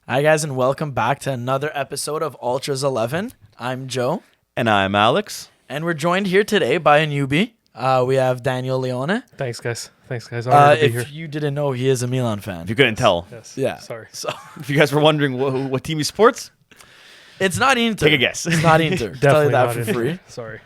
Hi, guys, and welcome back to another episode of Ultras 11. I'm Joe, And I'm Alex. and we're joined here today by a newbie. We have Daniele Leone. Thanks, guys. Honored to be If here. you didn't know, he is a Milan fan. If you couldn't tell, Yes. Yeah. Sorry. So if you guys were wondering what team he supports, it's not Inter. take a guess. It's not Inter. Tell you Definitely that not for in free. here. Sorry.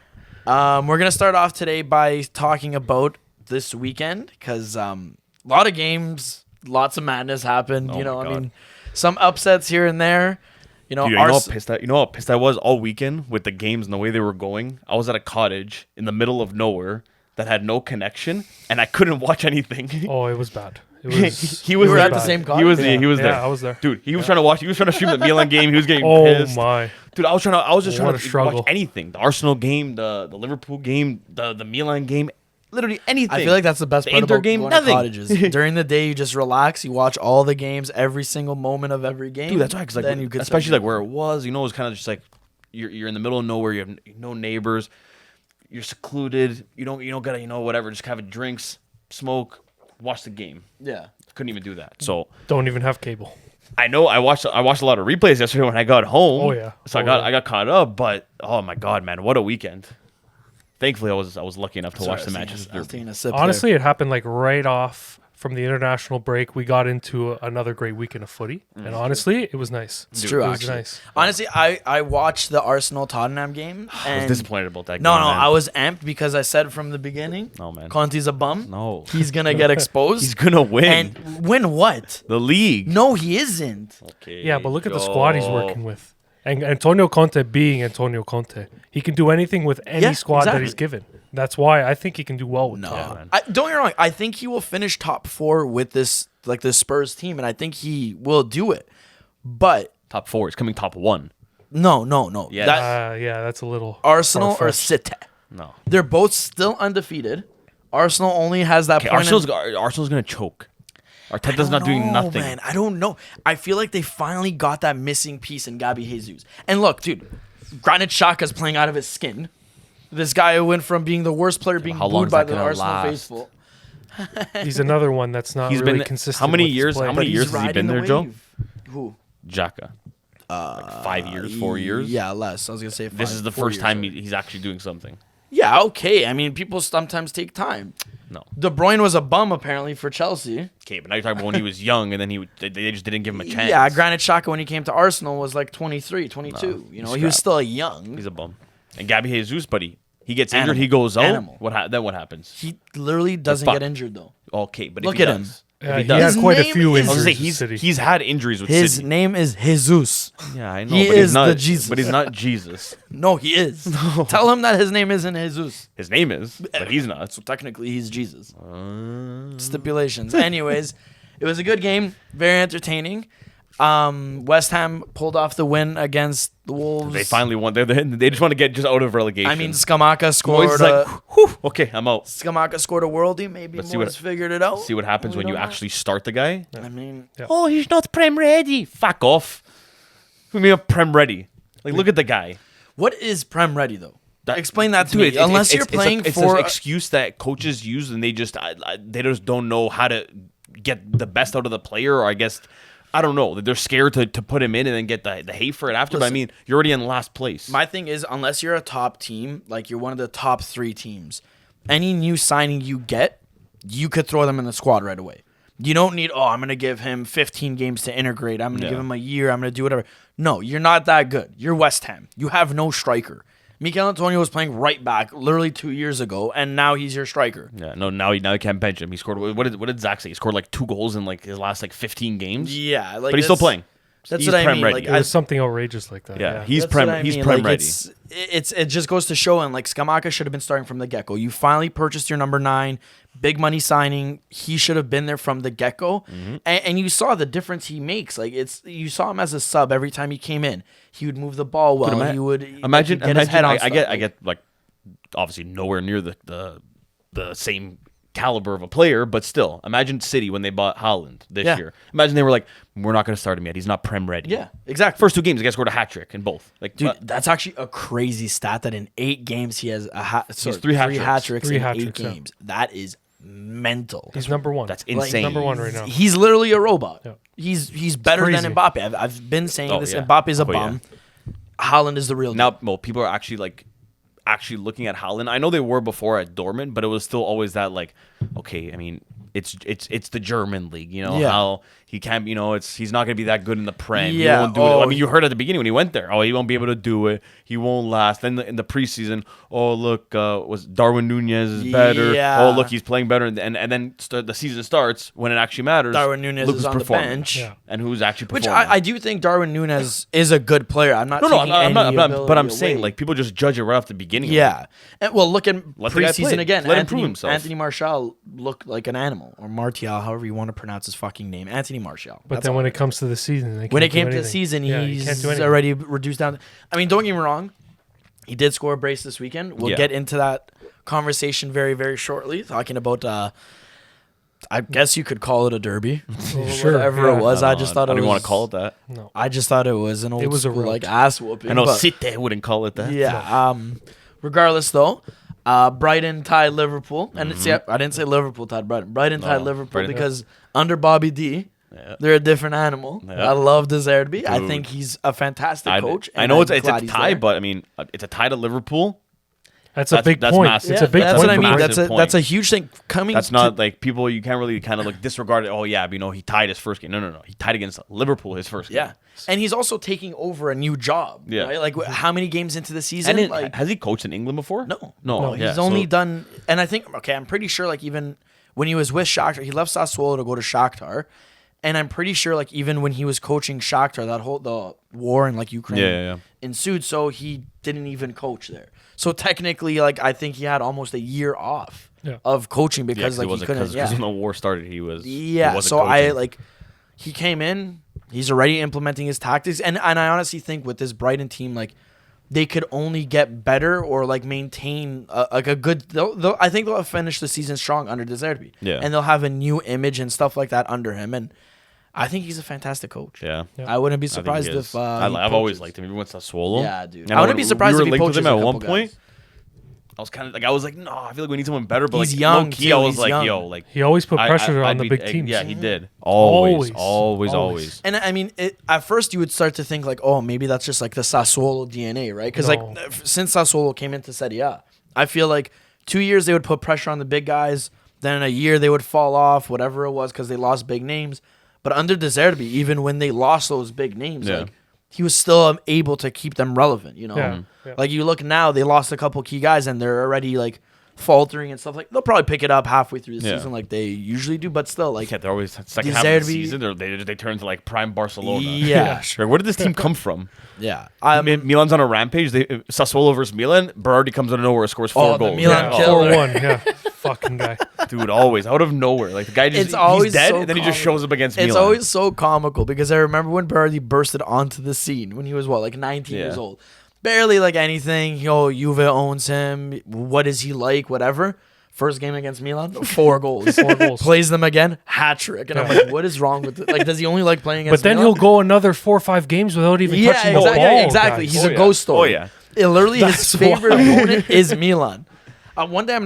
We're gonna start off today by talking about this weekend because a lot of games, lots of madness happened. Oh You know, my I God. mean, some upsets here and there. You know, Dude, you know how pissed I was all weekend with the games and the way they were going? I was at a cottage in the middle of nowhere that had no connection, and I couldn't watch anything. Oh, it was bad. It was. He was You were there. at the same He was cottage? he was there. Yeah, I was there. Dude, he was trying to watch. He was trying to stream the Milan game. He was getting Oh pissed. my! Dude, I was just What trying a to struggle. watch anything. The Arsenal game, the Liverpool game, the Milan game, literally anything. I feel like that's the best The part Inter about game, going nothing. to cottages. During the day, you just relax. You watch all the games, every single moment of every game. Dude, that's right. Because like, Then you could especially start like where it was, you know, it was kind of just like you're in the middle of nowhere. You have no neighbors. You're secluded. You don't gotta whatever. Just have drinks, smoke, watch the game. Yeah. Couldn't even do that. So Don't even have cable. I know I watched a lot of replays yesterday when I got home. Oh, yeah. So Oh, I got caught up. But oh my god, man, what a weekend! Thankfully, I was lucky enough to watch the Manchester I was Derby. taking a sip Honestly, it happened like right off from the international break. We got into another great weekend of footy, and honestly, it was nice. It's true, It was actually. nice. Honestly, I watched the Arsenal Tottenham game. I was And disappointed about that. No, game, no, man. I was amped because I said from the beginning, No, man. Conte's a bum. No. He's gonna get exposed. He's gonna win And win what? the league. No, he isn't. Okay, Yeah, but look at the squad he's working with. And Antonio Conte being Antonio Conte, he can do anything with any Yeah, squad that exactly. he's given. That's why I think he can do well with No, that. man. Don't get me wrong. I think he will finish top 4 with this Spurs team, and I think he will do it. But Top 4. It's coming top 1. no. Yeah. That Yeah, that's a little Arsenal or far-fetched. City. No. They're both still undefeated. Arsenal only has that Okay, point. Arsenal's gonna choke. Arteta's not doing nothing. Man, I don't know. I feel like they finally got that missing piece in Gabby Jesus. And look, dude, Granit Xhaka's playing out of his skin. This guy who went from being the worst player being how long booed is by that the gonna Arsenal last? faithful. He's another one that's not He's really been- consistent. how many with his years- play. how many But years he's has he riding been the there, Joe? wave. Who? Xhaka. Like 5 years, 4 years. Yeah, less. I was gonna say 5. This is the 4 first years time already. he's actually doing something. Yeah, okay. I mean, people sometimes take time. No. De Bruyne was a bum apparently for Chelsea. Okay, but now you're talking about when he was young, and then they just didn't give him a chance. Yeah, Granit Xhaka when he came to Arsenal was like 23, 22. No, you know, he's he was crap. still young. He's a bum. And Gabby Jesus, buddy, he gets injured, Animal. he goes out. Animal. Then what happens? He literally doesn't fucked. get injured though. Okay, but Look if he at him. does, Yeah, if he he does, has His quite a name few is- I was injuries. gonna say with City. he's had injuries with His City. name is Jesus. Yeah, I know. He but is he's not, the Jesus. But he's not Jesus. No, he is. Tell him that his name isn't Jesus. His name is, but he's not. So technically, he's Jesus. Stipulations. Anyways, it was a good game. Very entertaining. West Ham pulled off the win against the Wolves. They finally won. They just want to get just out of relegation. I mean, Scamacca Moyes scored. is like, whew, okay, I'm out. Scamacca scored a worldie. Maybe But Moyes figured it out. See what happens when We you don't know. actually start the guy. I mean, Yeah. Oh, he's not prem ready. Fuck off. Who mean prem ready? Like, look at the guy. what is Prem ready though? That- Explain that to Dude, me. it's- Unless it's- you're it's a- playing it's for an excuse that coaches use, and they just don't know how to get the best out of the player, or I guess I don't know. They're scared to put him in and then get the hate for it after. But I Listen, mean, you're already in last place. My thing is, unless you're a top team, like you're one of the top 3 teams, any new signing you get, you could throw them in the squad right away. You don't need, I'm going to give him 15 games to integrate. I'm going to Yeah. give him a year. I'm going to do whatever. No, you're not that good. You're West Ham. You have no striker. Mikel Antonio was playing right back literally 2 years ago, and now he's your striker. Yeah, no, now you can't bench him. He scored. What did Zach say? He scored like 2 goals in like his last like 15 games. Yeah. Like but he's still that's- playing. That's He's what I prem mean. ready. Like, It was something outrageous like that. Yeah, he's That's prem. what I He's mean. prem Like, ready. It just goes to show, and like Scamacca should have been starting from the get go. You finally purchased your number 9, big money signing. He should have been there from the get go, and you saw the difference he makes. Like you saw him as a sub every time he came in. He would move the ball well. But he would imagine. get his head on. I stuff. get like obviously nowhere near the same caliber of a player, but still, imagine City when they bought Haaland this Yeah. year. Imagine they were like, we're not going to start him yet. He's not prem ready. Yeah, exactly. First 2 games, the guy scored a hat trick in both. Like, Dude, that's actually a crazy stat that in 8 games he has three hat tricks. hat tricks Three in hat 8 tricks, yeah. games. That is mental. He's number 1. that's Like, insane. number 1 right now. He's literally a robot. Yeah. He's better than crazy. Mbappe. I've been saying this. yeah. Mbappe's a Oh, yeah. bum. Haaland is the real deal. Now, well, people are actually looking at Haaland. I know they were before at Dortmund, but it was still always that like, okay, I mean, it's the German league, you know, Yeah. how he can't, you know, he's not going to be that good in the Prem. Yeah. He won't do Oh, it. I mean, you heard at the beginning when he went there, he won't be able to do it. He won't last. Then in the preseason, look, was Darwin Nunez is better. Yeah. Oh, look, he's playing better. And then the season starts when it actually matters. Darwin Nunez look is who's on the performing. bench. Yeah. And who's actually Which performing. I do think Darwin Nunez is a good player. I'm not no, taking I'm not, any but I'm ability saying away. like people just judge it right off the beginning. Yeah. And, well, look at Let the guy preseason play. again. Let him prove himself. Anthony Martial looked like an animal, or Martial, however you want to pronounce his fucking name. Anthony Martial. But That's then all when I it comes to the season, they when can't it came do to the anything. season, Yeah, you can't he's do anything. already reduced down. I mean, don't get me wrong. He did score a brace this weekend. We'll Yeah. get into that conversation very, very shortly, talking about, I guess you could call it a derby. Sure, Whatever yeah. it was. I just thought I it don't was. even want to call it that. No. I just thought it was an old was a school, rout. like ass whooping. I know but- City wouldn't call it that. Yeah. Regardless, though, Brighton tied Liverpool, and it's I didn't say Liverpool tied Brighton. Brighton tied No, Liverpool Brighton. because under Bobby D, Yeah. they're a different animal. Yeah. I love De Zerbi. I Dude. think he's a fantastic coach. I and know I'm it's glad a he's tie, there. but I mean, it's a tie to Liverpool. That's a big that's point. massive. It's Yeah, a big that's point. what I for mean. Brighton. That's massive that's a point. huge thing coming. That's to- not like people. You can't really kind of like disregard it. Oh yeah, but, you know, he tied his first game. No. He tied against Liverpool his first game. Yeah, and he's also taking over a new job. Yeah. right? Like how many games into the season? And like, has he coached in England before? no, No. He's yeah, only so- done, and I think I'm pretty sure like even when he was with Shakhtar, he left Sassuolo to go to Shakhtar, and I'm pretty sure like even when he was coaching Shakhtar, the war in like Ukraine Yeah. ensued, so he didn't even coach there. So technically, like I think he had almost a year off Yeah. of coaching Yeah, because like he couldn't. because when the war started, he was. he Yeah, wasn't so coaching. he came in, he's already implementing his tactics, and I honestly think with this Brighton team, like they could only get better or like maintain a good. I think they'll finish the season strong under De Zerbi. Yeah. and they'll have a new image and stuff like that under him, and I think he's a fantastic coach. Yeah. I wouldn't be I think surprised he is. if I've always liked him. Even with Sassuolo. Yeah, dude. And I wouldn't be surprised we if were he linked with poaches him a at one couple point. guys. I was like, no, I feel like we need someone better. But He's like, young, low-key, too. I was He's like, young. yo, like He always put pressure on I'd the be- big teams. Yeah, he did. Always. Always. And I mean, at first you would start to think like, oh, maybe that's just like the Sassuolo DNA, right? Because No. like since Sassuolo came into Serie A, I feel like 2 years they would put pressure on the big guys. Then in a year they would fall off, whatever it was, because they lost big names. But under De Zerbi, even when they lost those big names, Yeah. like he was still able to keep them relevant. You know, Yeah. like you look now, they lost a couple key guys and they're already like faltering and stuff. Like they'll probably pick it up halfway through the Yeah. season, like they usually do. But still, like Yeah, they're always second De half of the Zerbi- season. They turn into like prime Barcelona. yeah, Like, where did this team come from? yeah. Milan's on a rampage. Sassuolo versus Milan. Berardi comes out of nowhere, scores 4 Oh, the goals. Milan Yeah, killer. 4-1. Yeah, fucking guy. Dude, always out of nowhere. Like the guy just It's always he's dead, so and then he just comical. shows up against It's Milan. always so comical because I remember when Berardi bursted onto the scene when he was like 19 Yeah. years old. Barely like anything. Juve owns him. What is he like? Whatever. First game against Milan, 4 goals. 4 goals. Plays them again, hat trick. And I'm Yeah. like, what is wrong with it? Like, does he only like playing But against then Milan? he'll go another 4 or 5 games without even Yeah, touching the exactly. ball. Exactly. guys. He's Oh, a yeah. ghost story. Oh, yeah. It literally his That's favorite why. opponent is Milan. One day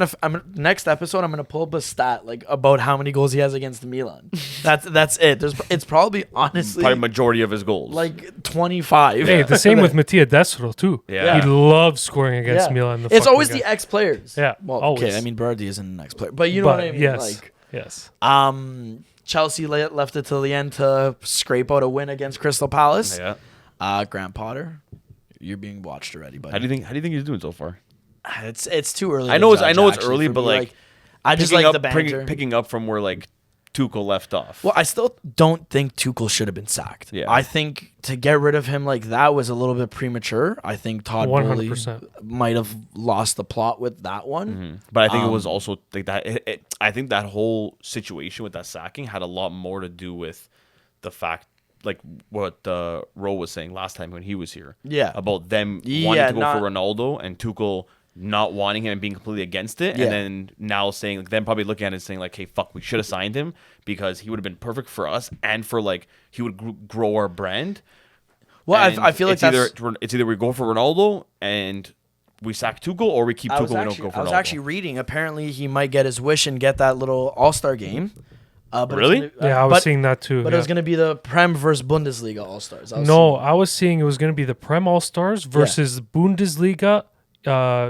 next episode I'm gonna pull up a stat like about how many goals he has against Milan. That's it. It's probably honestly Probably majority of his goals. like 25. Hey, the same with Mattia Destro too. Yeah. He loves scoring against Yeah. Milan. It's always the ex players. Yeah, Well, always. okay. I mean, Berardi isn't an ex player, but you know what I mean. Yes. Like, Yes. Chelsea left it till the end to scrape out a win against Crystal Palace. yeah. Grant Potter, you're being watched already, buddy. How do you think he's doing so far? It's too early. I to know it's judge, early, for but me. like I just picking like up, the banter. picking up from where like Tuchel left off. Well, I still don't think Tuchel should have been sacked. Yeah. I think to get rid of him like that was a little bit premature. I think Todd Bowley 100%. might have lost the plot with that one. But I think it was also like that. I think that whole situation with that sacking had a lot more to do with the fact, like what Ro was saying last time when he was here. Yeah. About them Yeah, wanting to go not- for Ronaldo and Tuchel not wanting him and being completely against it, Yeah. and then now saying, like, them probably looking at it and saying like, "Hey, fuck, we should have signed him because he would have been perfect for us and for like he would grow our brand." Well, And I feel like it's either we go for Ronaldo and we sack Tuchel, or we keep Tuchel and we don't go for Ronaldo. I was actually reading. Apparently, he might get his wish and get that little All-Star game. But Really? I was seeing that too. But it was going to be the Prem versus Bundesliga All Stars. I was seeing it was going to be the Prem All Stars versus Bundesliga,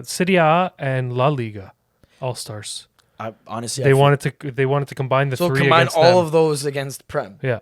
Serie A, and La Liga All Stars. Honestly, They wanted to combine the three. Combine against all them. of those against Prem. Yeah,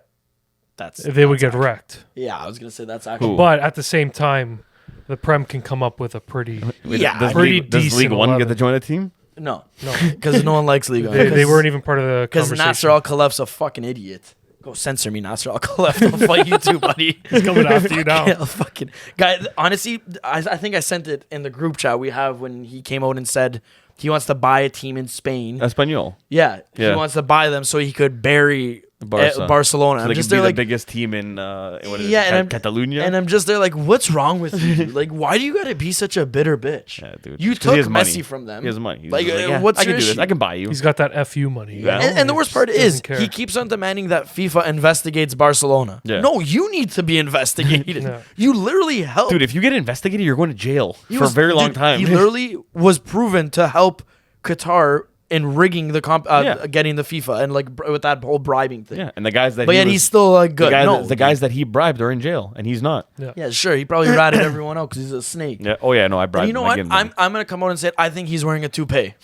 That's they would get wrecked. Yeah, I was going to say that's actually. But at the same time, the Prem can come up with a pretty. Does pretty Does League decent One 11. get to join a team? No, because no one likes Liga. They weren't even part of the Because conversation. Nasser Al Khelaifi's a fucking idiot. Go censor me, Nasser Al Khelaifi. I'll fight you too, buddy. He's coming after you now. Yeah, fucking guy. Honestly, I think I sent it in the group chat we have when he came out and said he wants to buy a team in Spain. Espanol. Yeah, he Yeah. wants to buy them so he could bury Barcelona. So I'm they just can be there the like, biggest team in what is yeah, it, Catalonia. and I'm just there like, what's wrong with you? Dude? Like, why do you gotta be such a bitter bitch? Yeah, dude. You 'Cause took he has Messi money. from them. He has money. He's Like, just yeah, what's I can your do this. shit? I can buy you. He's got that FU money. Yeah. And the worst He part just is doesn't care. he keeps on demanding that FIFA investigates Barcelona. Yeah. No, you need to be investigated. Yeah. You literally helped. Dude, if you get investigated, you're going to jail He for was- a very long dude, time. He literally was proven to help Qatar in rigging the Yeah. getting the FIFA and like with that whole bribing thing. yeah, and the guys that But he yet was, he's still like good. the guys that he bribed are in jail, and he's not. Yeah, sure. He probably ratted everyone out because he's a snake. Yeah. Oh yeah, no, I bribed And you know him. I what? gave him I'm money. gonna come out and say it. I think he's wearing a toupee.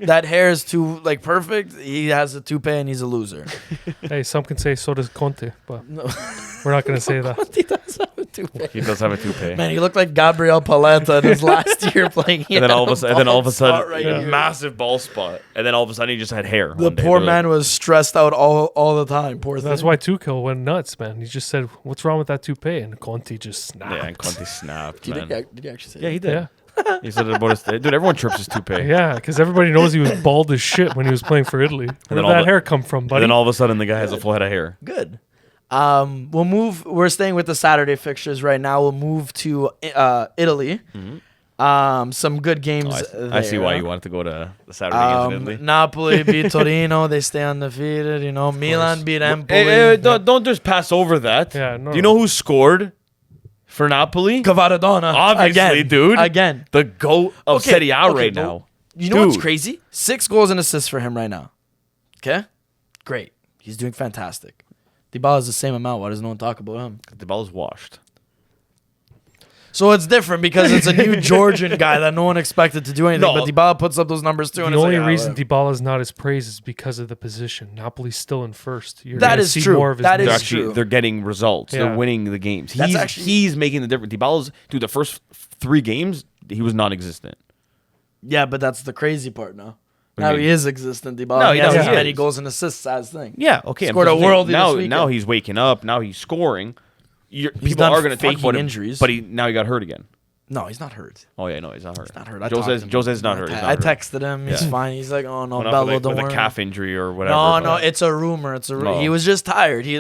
That hair is too like perfect. He has a toupee and he's a loser. Hey, some can say so does Conte, but No. we're not going to say that. He does have a toupee. He does have a toupee. Man, he looked like Gabriel Paletta in his last year playing. And then all of a sudden, right a here. massive ball spot, and then all of a sudden he just had hair. The one day. poor They're man was stressed out all the time. Poor thing. That's why Tuchel went nuts, man. He just said, "What's wrong with that toupee?" And Conte just like- snapped. Yeah, and Conte snapped, Did man. he actually say Yeah, that? he did. Yeah, He said it about his dude. Everyone trips his toupee. yeah, because everybody knows he was bald as shit when he was playing for Italy. Where then did all that the- hair come from, And buddy? then all of a sudden, the guy has a full head of hair. Good. We'll move. We're staying with the Saturday fixtures right now. We'll move to Italy. Some good games. I see why you wanted to go to the Saturday games in Italy. Napoli beat Torino. They stay undefeated. You know, Milan beat Empoli. Hey, don't just pass over that. Yeah, no, Do you know who scored for Napoli? Cavaradona. Obviously, again, dude. Again. The GOAT of Okay, Serie A okay, right but now. You know what's Dude. crazy? 6 goals and assists for him right now. Okay? Great. He's doing fantastic. Dybala is the same amount. Why does no one talk about him? The ball is washed. So it's different because it's a new Georgian guy that no one expected to do anything. No. But Dybala puts up those numbers too. The And it's only like, reason whatever. Dybala's not as praised is because of the position. Napoli's still in first. You're That gonna is see true. More of his That name. is true. They're getting results. Yeah. They're winning the games. That's He's actually- he's making the difference. Dybala's dude. The first 3 games he was non-existent. Yeah, but that's the crazy part now. What do Now you he mean? is existent. Dybala. No, he no, has he as many is. goals and assists as thing. Yeah, okay. Scored a worldie this now. weekend. Now he's waking up. Now he's scoring. People done are going to talk faking about him, injuries. but now he got hurt again. No, he's not hurt. Oh yeah, no, he's not hurt. He's not hurt. I talked to him. Jose's not hurt. He's not I hurt. texted him. He's Yeah. fine. He's like, oh no, Went off Bello, with don't a worry. calf injury or whatever. No, but- it's a rumor. It's a rumor. No. He was just tired. He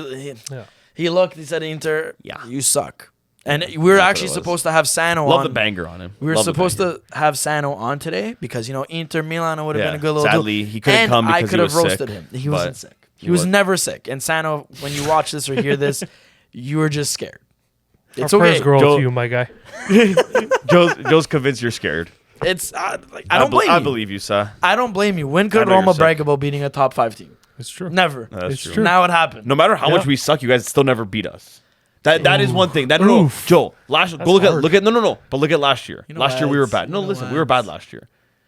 looked. He said, "Inter, Yeah. you suck." And we were That's what actually it was. supposed to have Sano Love on. the banger on him. We were Love the supposed banger. to have Sano on today because Inter Milan would have Yeah. been a good little. Sadly, duel. he couldn't And come I because could he have was roasted sick, him. He but wasn't sick. He he was was. never sick. And Sano, when you watch this or hear this, you were just scared. It's Our prayers okay. go out Joe- to you, my guy. Joe's convinced you're scared. It's I don't blame you. I believe you, sir. I don't blame you. When could I know you're Roma sick. brag about beating a top 5 team? It's true. Never. That's It's true. true. Now it happened. No matter how much Yeah. we suck, you guys still never beat us. That is one thing. That no, Oof. Joe. Go look hard. at no. But look at last year. You know Last year we were what? bad. No, You know listen, what? we were bad last year.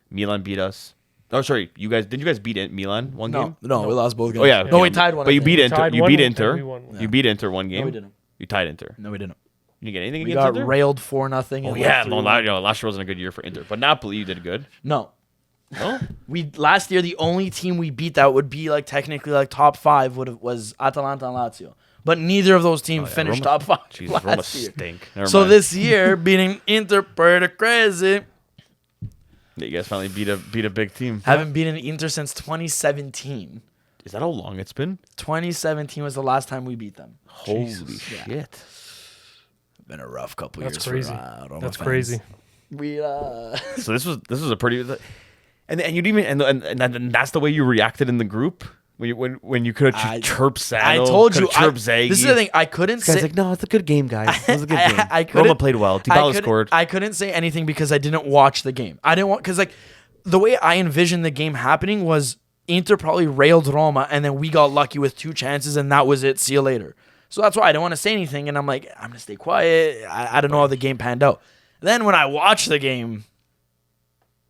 Milan beat us. Oh, sorry, you guys didn't you guys beat Milan one game? No, we lost both games. Oh yeah. No, we tied one. But I you think. beat We Inter. tied You one beat and Inter. we won one. You beat Inter one game. we didn't. You tied Inter. No, we didn't. You didn't get anything We against got Inter? railed 4-0. Oh yeah, no, last year wasn't a good year for Inter. But Napoli, you did good. No. No? We last year the only team we beat that would be like technically like top 5 was Atalanta and Lazio. But neither of those teams Oh, yeah, finished Roma- top 5 Jesus, last Roma year. stink. Never So mind. this year beating Inter pretty crazy. Yeah, you guys finally beat a big team. Haven't beaten Inter since 2017. Is that how long it's been? 2017 was the last time we beat them. Holy Jesus. shit. Been a rough couple That's years. crazy. For, Roma That's fans. crazy. We So this was a pretty, and you didn't even and that's the way you reacted in the group when you could have chirped Sano. I told you. chirped Zaghi. This is the thing. I couldn't Guy's say. like, no, it's a good game, guys. It was a good game. I couldn't- Roma played well. Dybala scored. I couldn't say anything because I didn't watch the game. I didn't want because like the way I envisioned the game happening was Inter probably railed Roma, and then we got lucky with 2 chances, and that was it. See you later. So that's why I don't want to say anything, and I'm like, I'm going to stay quiet. I don't know how the game panned out. Then when I watch the game,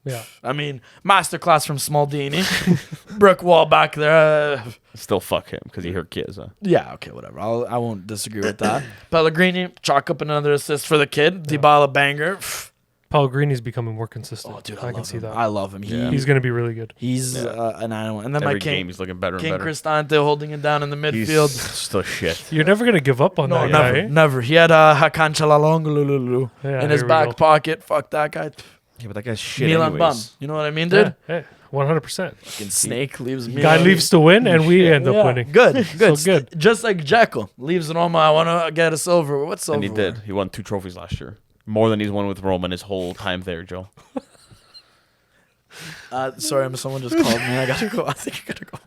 Yeah. I mean, masterclass from Smaldini. Brick wall back there. Still fuck him because he hurt Chiesa. Yeah, okay, whatever. I won't disagree with that. Pellegrini, chalk up another assist for the kid. Dybala banger. Pellegrini's becoming more consistent. Oh, dude, I can love see him. that. I love him. He's going to be really good. He's an animal. And then Every my king, game he's looking better and King better. Cristante holding it down in the He's midfield. still shit. You're never going to give up on No, that guy. never, eh? never. He had Hakan Çalhanoğlu Yeah, in his here we back go. pocket. Fuck that guy. Yeah, but that guy's shit Milan bum. anyways. You know what I mean, dude? Yeah, 100%. Fucking snake leaves Milan. Guy leaves to win, and we end up Yeah, winning. Good, good. So good. Just like Dzeko leaves Roma. I want to get a silver. What silver? And he did. He won 2 trophies last year. More than he's won with Roma in his whole time there, Joe. Sorry, someone just called me. I gotta go. I think I gotta go.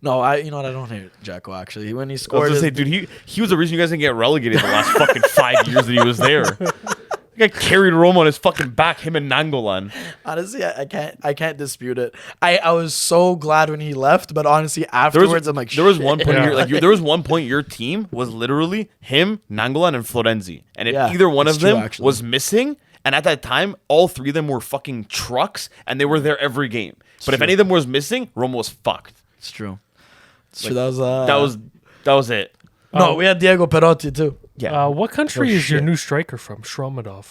No, you know what? I don't hate Dzeko actually. When he I was scored, gonna say, dude, he was the reason you guys didn't get relegated the last fucking 5 years that he was there. The guy carried Roma on his fucking back, him and Nangolan. honestly, I can't dispute it. I was so glad when he left, but honestly, afterwards, I'm like, there was shit. one point, Yeah. there was one point your team was literally him, Nangolan, and Florenzi, and if Yeah, either one it's of true, them actually. was missing, and at that time, all 3 of them were fucking trucks, and they were there every game. But if true. any of them was missing, Roma was fucked. It's true. It's Like, true. That was it. no. We had Diego Perotti too. Yeah, What country Oh, is your shit. new striker from? Shromadov.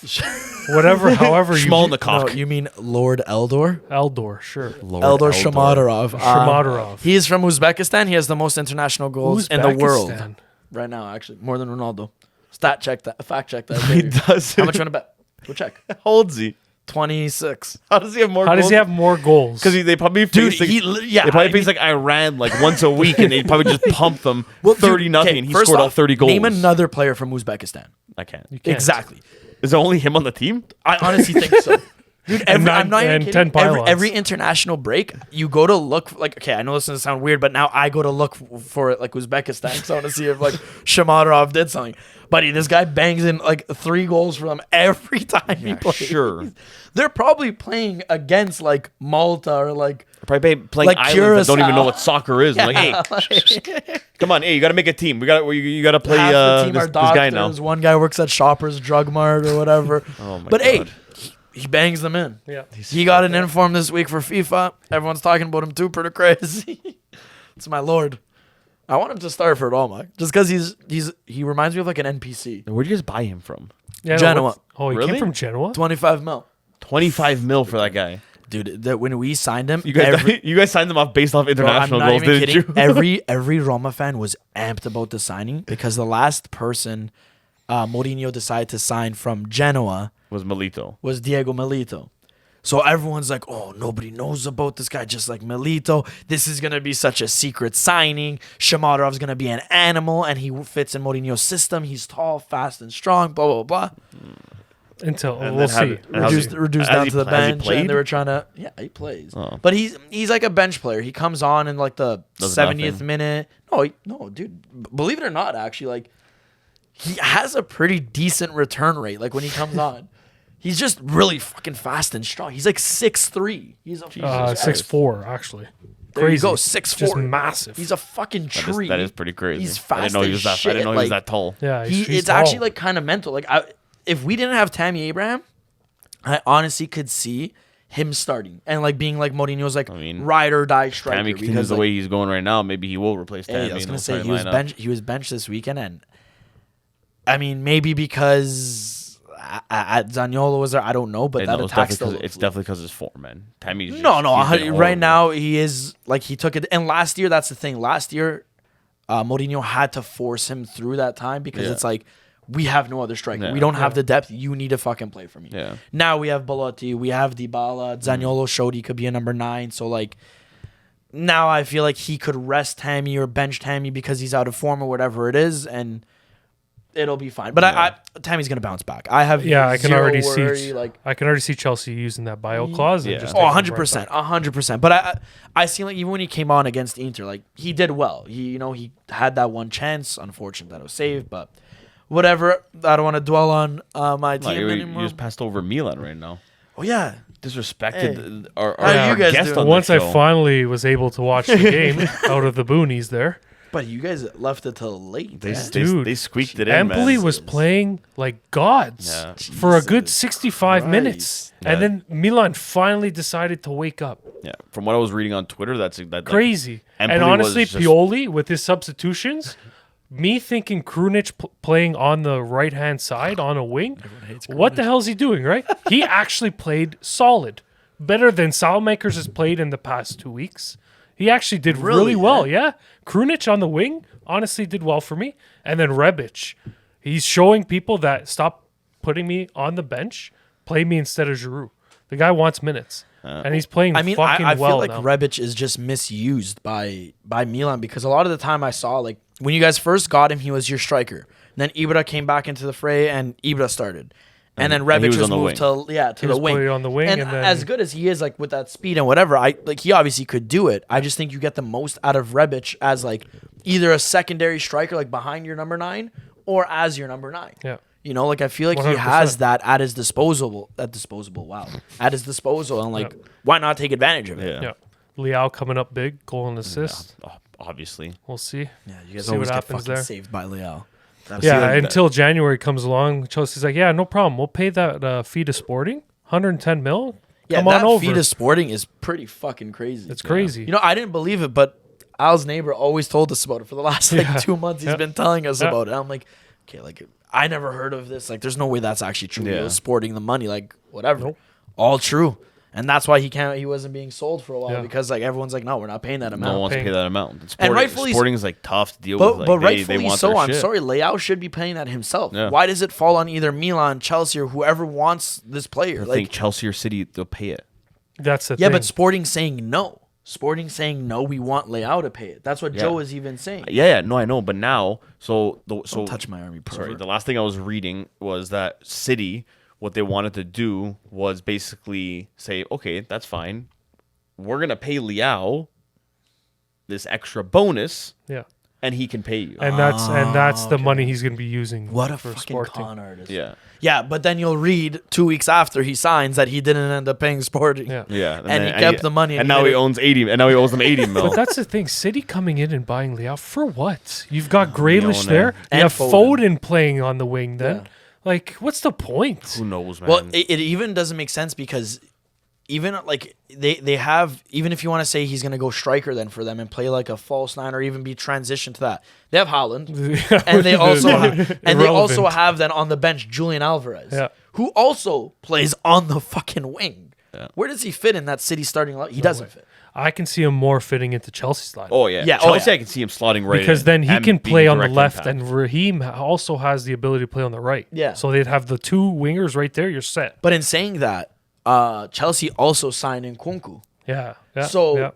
Whatever, Small in the No, cock. you mean Lord Eldor? Eldor, sure. Eldor Shomadorov. Shomadorov. He is from Uzbekistan. He has the most international goals in the world Uzbekistan. right now. Actually, more than Ronaldo. Fact check that. He baby. does. How much you want to bet? Go check. How old is he? 26. How does he have more? How does he have more goals? Because they probably Dude, face like, yeah. they probably I face mean- like Iran like once a week, and they probably just pump them Well, dude, 30 nothing, okay, and he first scored all off, 30 goals. Name another player from Uzbekistan. I can't. You can't. Exactly. Is it only him on the team? I honestly think so. Dude, I'm not even and kidding. 10 pylons. Every international break, you go to look like. Okay, I know this doesn't sound weird, but now I go to look for it like Uzbekistan, because I want to see if like Shomadorov did something. Buddy, this guy bangs in like 3 goals for them every time he plays. Sure. They're probably playing against like Malta or like. Probably playing Like islands that don't even Curaçao. know what soccer is. I'm like, hey, come on, hey, you got to make a team. You got to play Half the team this are doctors. guy now. One guy works at Shoppers Drug Mart or whatever. Oh my but hey, God. he bangs them in. Yeah. He got an inform this week for FIFA. Everyone's talking about him too. Pretty crazy. It's my lord. I want him to start for Roma just because he reminds me of like an NPC. Where'd you guys buy him from? Yeah, Genoa. Oh, he Really? came from Genoa? 25 mil. 25 mil for that guy. Dude, that when we signed him, You guys signed them off based off bro, I'm international not goals, even didn't kidding. you? Every Roma fan was amped about the signing because the last person Mourinho decided to sign from Genoa Was Milito. was Diego Milito. So everyone's like, oh, nobody knows about this guy, just like Milito. This is going to be such a secret signing. Shamadorov's going to be an animal, and he fits in Mourinho's system. He's tall, fast, and strong, blah, blah, blah. Until And we'll then how see. did- and how's Reduced has down he to the pla- has he bench, played? and they were trying to... Yeah, he plays. Oh. But he's like a bench player. He comes on in like the Does 70th nothing. minute. No, dude. Believe it or not, actually, like he has a pretty decent return rate. Like when he comes on, he's just really fucking fast and strong. He's like 6'3". He's a 6'4", actually. There Crazy. you go, 6'4". Just massive. He's a fucking tree. That is pretty crazy. He's fast I didn't know he as was that. shit. I didn't know he was like, that tall. Yeah, he's it's tall. actually like kind of mental. Like if we didn't have Tammy Abraham, I honestly could see him starting and like being like Mourinho's like mean, ride or die striker. Tammy continues because the like, way he's going right now. Maybe he will replace Tammy. hey, I was in gonna the say starting lineup. he was benched this weekend, and I mean maybe because Zaniolo was there. I don't know, but And that no, it's attack definitely still. it's definitely because his form, man. Tammy's just, No, he's been right horrible. now he is like he took it. And last year, that's the thing. Last year, Mourinho had to force him through that time because Yeah. it's like we have no other striker. Yeah. We don't have the depth. You need to fucking play for me. Yeah. Now we have Belotti. We have Dybala. Zaniolo showed he could be a number 9. So like now I feel like he could rest Tammy or bench Tammy because he's out of form or whatever it is, and it'll be fine. But Yeah. Tammy's gonna bounce back. I have Yeah, I can zero already worry, see. like. I can already see Chelsea using that bio clause. And Yeah. just Oh, taking him 100%, right back. 100%. But I seen like even when he came on against Inter, like he did well. He had that one chance. Unfortunate that it was saved, but whatever. I don't want to dwell on my Like, team you anymore. just passed over Milan right now. Oh yeah, disrespected our How you guys guest doing? on Once the I show. finally was able to watch the game out of the boonies there, But you guys left it till late. They, man. Dude, they squeaked it in, Empoli man. was playing like gods Yeah. for a good Jesus 65 minutes. Yeah. And then Milan finally decided to wake up. Yeah, from what I was reading on Twitter, that's that Crazy. And Empoli was honestly, just- Pioli, with his substitutions, me thinking Krunic playing on the right-hand side on a wing, what the hell is he doing, right? He actually played solid. Better than Salmakers has played in the past 2 weeks. He actually did really well, yeah. Krunic on the wing honestly did well for me. And then Rebic, he's showing people that stop putting me on the bench, play me instead of Giroud. The guy wants minutes. And he's playing I mean, fucking I well feel like now. Rebic is just misused by Milan because a lot of the time I saw like when you guys first got him, he was your striker. And then Ibra came back into the fray and Ibra started. And then and he Rebic was was on the moved to He the was wing. playing on the wing And, and then- as good as he is, like with that speed and whatever, he obviously could do it. I just think you get the most out of Rebic as like either a secondary striker, like behind your number 9, or as your number 9. Yeah. You know, like I feel like he 100%. has that at his disposal. At his disposal, and like, why not take advantage of it? Yeah. Yeah. Leao coming up big, goal and assist. Obviously. We'll see. Yeah, you guys See always what get happens fucking there. saved by Leao. Yeah, like until January comes along, Chelsea's like, yeah, no problem. We'll pay that fee to Sporting, 110 mil. Yeah, Come that on over. feed of Sporting is pretty fucking crazy. It's crazy. You know, I didn't believe it, but Al's neighbor always told us about it for the last like Yeah. 2 months. He's Yeah. been telling us Yeah. about it. I'm like, okay, like I never heard of this. Like, there's no way that's actually true. Yeah. He was Sporting the money, like whatever, Nope. all true. And that's why he wasn't being sold for a while Yeah. because like everyone's like, no, we're not paying that No amount. one wants to paying- pay that amount. And Sporting, rightfully- Sporting's like tough to deal But, with. Like, but they rightfully want so. their I'm shit. sorry, Leao should be paying that himself. Yeah. Why does it fall on either Milan, Chelsea, or whoever wants this player? I Like, think Chelsea or City, they'll pay it. That's the yeah, thing. but Sporting saying no. Sporting saying no. We want Leao to pay it. That's what Yeah. Joe is even saying. Yeah, no, I know. But now, so Don't touch my army, sorry, pervert. the last thing I was reading was that City, what they wanted to do was basically say, okay, that's fine. We're gonna pay Leao this extra bonus, yeah. and he can pay you. And that's the money he's going to be using What a for fucking Sporting. con artist. yeah, Yeah, but then you'll read 2 weeks after he signs that he didn't end up paying Sporting. Yeah. yeah, And he kept the money and and he now made he it- owns 80, and now he owes them 80 mil. But that's the thing. City coming in and buying Leao for what? You've got Grealish Leone. there. You And have Foden. Foden playing on the wing then. Yeah. Like, what's the point? Who knows, man? Well, it even doesn't make sense because even like they have, even if you want to say he's going to go striker then for them and play like a false 9 or even be transitioned to that, they have Haaland. And they also Irrelevant. have then on the bench Julian Alvarez, Yeah. who also plays on the fucking wing. Yeah. Where does he fit in that City starting line? He doesn't fit. I can see him more fitting into Chelsea's line. oh yeah, Yeah, Chelsea, yeah. I can see him slotting right because in then he and can being play on the direct left, impact. and Raheem also has the ability to play on the right. Yeah. So they'd have the two wingers right there. You're set. But in saying that, Chelsea also signed Nkunku. Yeah. Yeah. So yeah.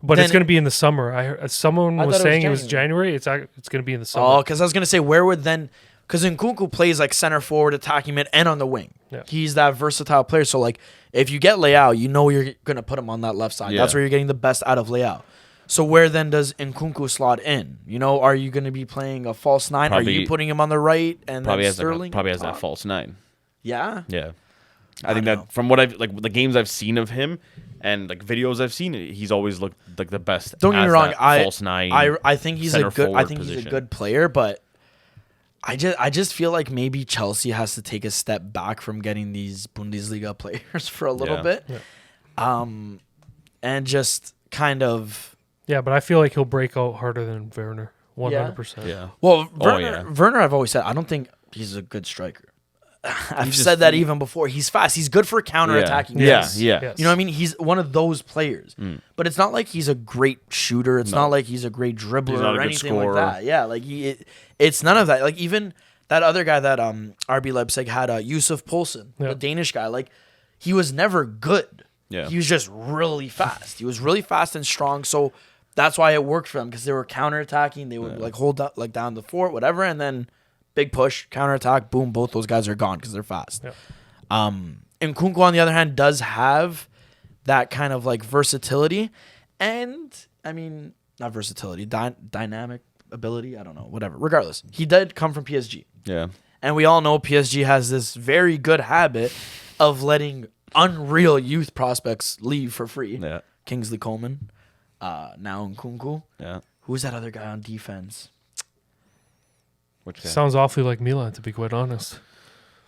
But it's then- going to be in the summer. I heard, someone I was thought it was saying it was January. It's going to be in the summer. Oh, because I was gonna say where would then, because Nkunku plays like center forward, attacking mid, and on the wing. Yeah. He's that versatile player. So like, if you get Leao, you know you're gonna put him on that left side. Yeah. That's where you're getting the best out of Leao. So where then does Nkunku slot in? You know, are you gonna be playing a false 9? are Probably- you putting him on the right and probably then has Sterling? that false 9. Yeah. Yeah, I think don't that from what I've like the games I've seen of him and like videos I've seen, he's always looked like the best. Don't get me as wrong. that I false 9. I think he's a center good. I forward think he's a position. good player, but I just feel like maybe Chelsea has to take a step back from getting these Bundesliga players for a little Yeah. bit, and just kind of. Yeah, but I feel like he'll break out harder than Werner. 100%. Yeah, Well, Oh, yeah. Werner, I've always said I don't think he's a good striker. I've just- said that even before. He's fast. He's good for counterattacking. Yeah, Yes. yeah. Yes. You know what I mean? He's one of those players. But it's not like he's a great shooter. It's not like he's a great dribbler He's not a or good anything scorer. like that. Yeah, like it's none of that. Like even that other guy that RB Leipzig had, Yusuf Poulsen, Yeah. the Danish guy, like he was never good. Yeah. He was just really fast. He was really fast and strong. So that's why it worked for them because they were counterattacking. They would like hold up, like down the fort, whatever, and then big push, counterattack, boom, both those guys are gone because they're fast. Yeah. And Nkunku, on the other hand, does have that kind of like versatility and, I mean, not versatility, dynamic ability. I don't know, whatever. Regardless, he did come from PSG. yeah. And we all know PSG has this very good habit of letting unreal youth prospects leave for free. Yeah. Kingsley Coleman, now Nkunku. Yeah. Who's that other guy on defense? Which guy? Sounds awfully like Milan, to be quite honest.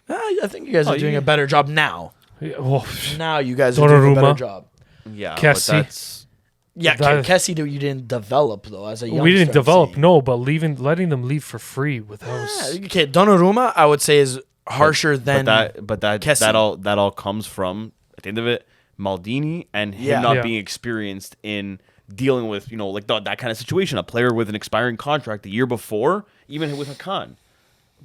I think you guys are doing a better job now. Yeah, well, Now you guys are doing a better Donnarumma. job. Yeah, Kessie. but that's Yeah, That- Kessie, you didn't develop though as a youngster. we didn't I'm develop, saying. no, but letting them leave for free without. Yeah, okay, Donnarumma, I would say is harsher than but that Kessie. that all comes from at the end of it, Maldini and him Yeah. not Yeah. being experienced in dealing with like that kind of situation. A player with an expiring contract the year before, even with Hakan.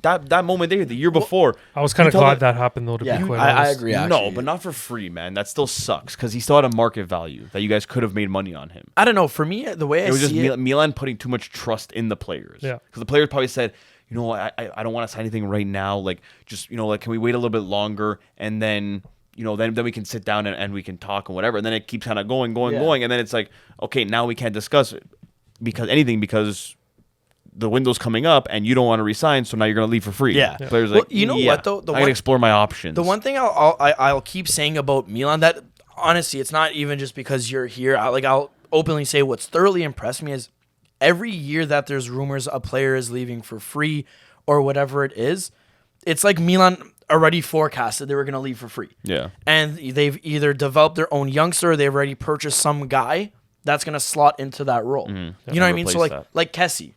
That moment there, the year before, I was kind of you tell glad it- that happened, though, to Yeah, be quite I honest. agree. No, Actually. but not for free, man. That still sucks because he still had a market value that you guys could have made money on him. I don't know. For me, the way I It was just see it, Milan putting too much trust in the players. Yeah. Because the players probably said, you know, I don't want to sign anything right now. Like, just, like, can we wait a little bit longer? And then, then we can sit down and we can talk and whatever. And then it keeps kind of going. Yeah. And then it's like, okay, now we can't discuss it because the window's coming up and you don't want to resign. So now you're going to leave for free. Yeah. Players Well, like, you know what, though? The I one- can explore my options. the one thing I'll keep saying about Milan that honestly, it's not even just because you're here. I'll openly say what's thoroughly impressed me is every year that there's rumors a player is leaving for free or whatever it is, it's like Milan already forecasted they were going to leave for free. Yeah. And they've either developed their own youngster or they've already purchased some guy that's going to slot into that role. You know what I mean? So Replace that. like Kessie.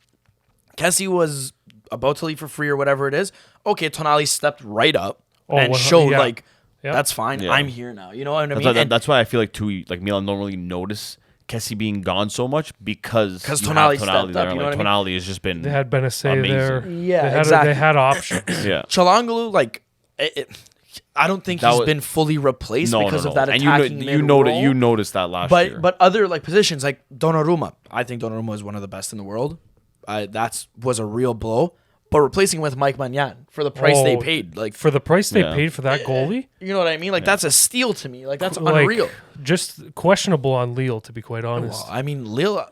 Kessie was about to leave for free or whatever it is. Okay, Tonali stepped right up and showed yeah. like, Yeah. that's fine. Yeah. I'm here now. You know what I mean? That's why, And that's why I feel like too, like Milan don't really notice Kessie being gone so much because you have Tonali stepped up, there. you know Like what I mean? Tonali has just been They had Benacer amazing. there. Yeah, they had, exactly. They had options. Yeah. Chalangalu, like, I don't think That he's was- been fully replaced because of that And attacking you mid-role. noticed that last year. But other like positions like Donnarumma, I think Donnarumma is one of the best in the world. That was a real blow. But replacing with Mike Magnan for the price they Oh, paid, like For the price they Yeah. paid for that goalie, you know what I mean? Like that's a steal to me. Like that's like, unreal. just questionable on Lille, to be quite honest. Well, I mean, Lille,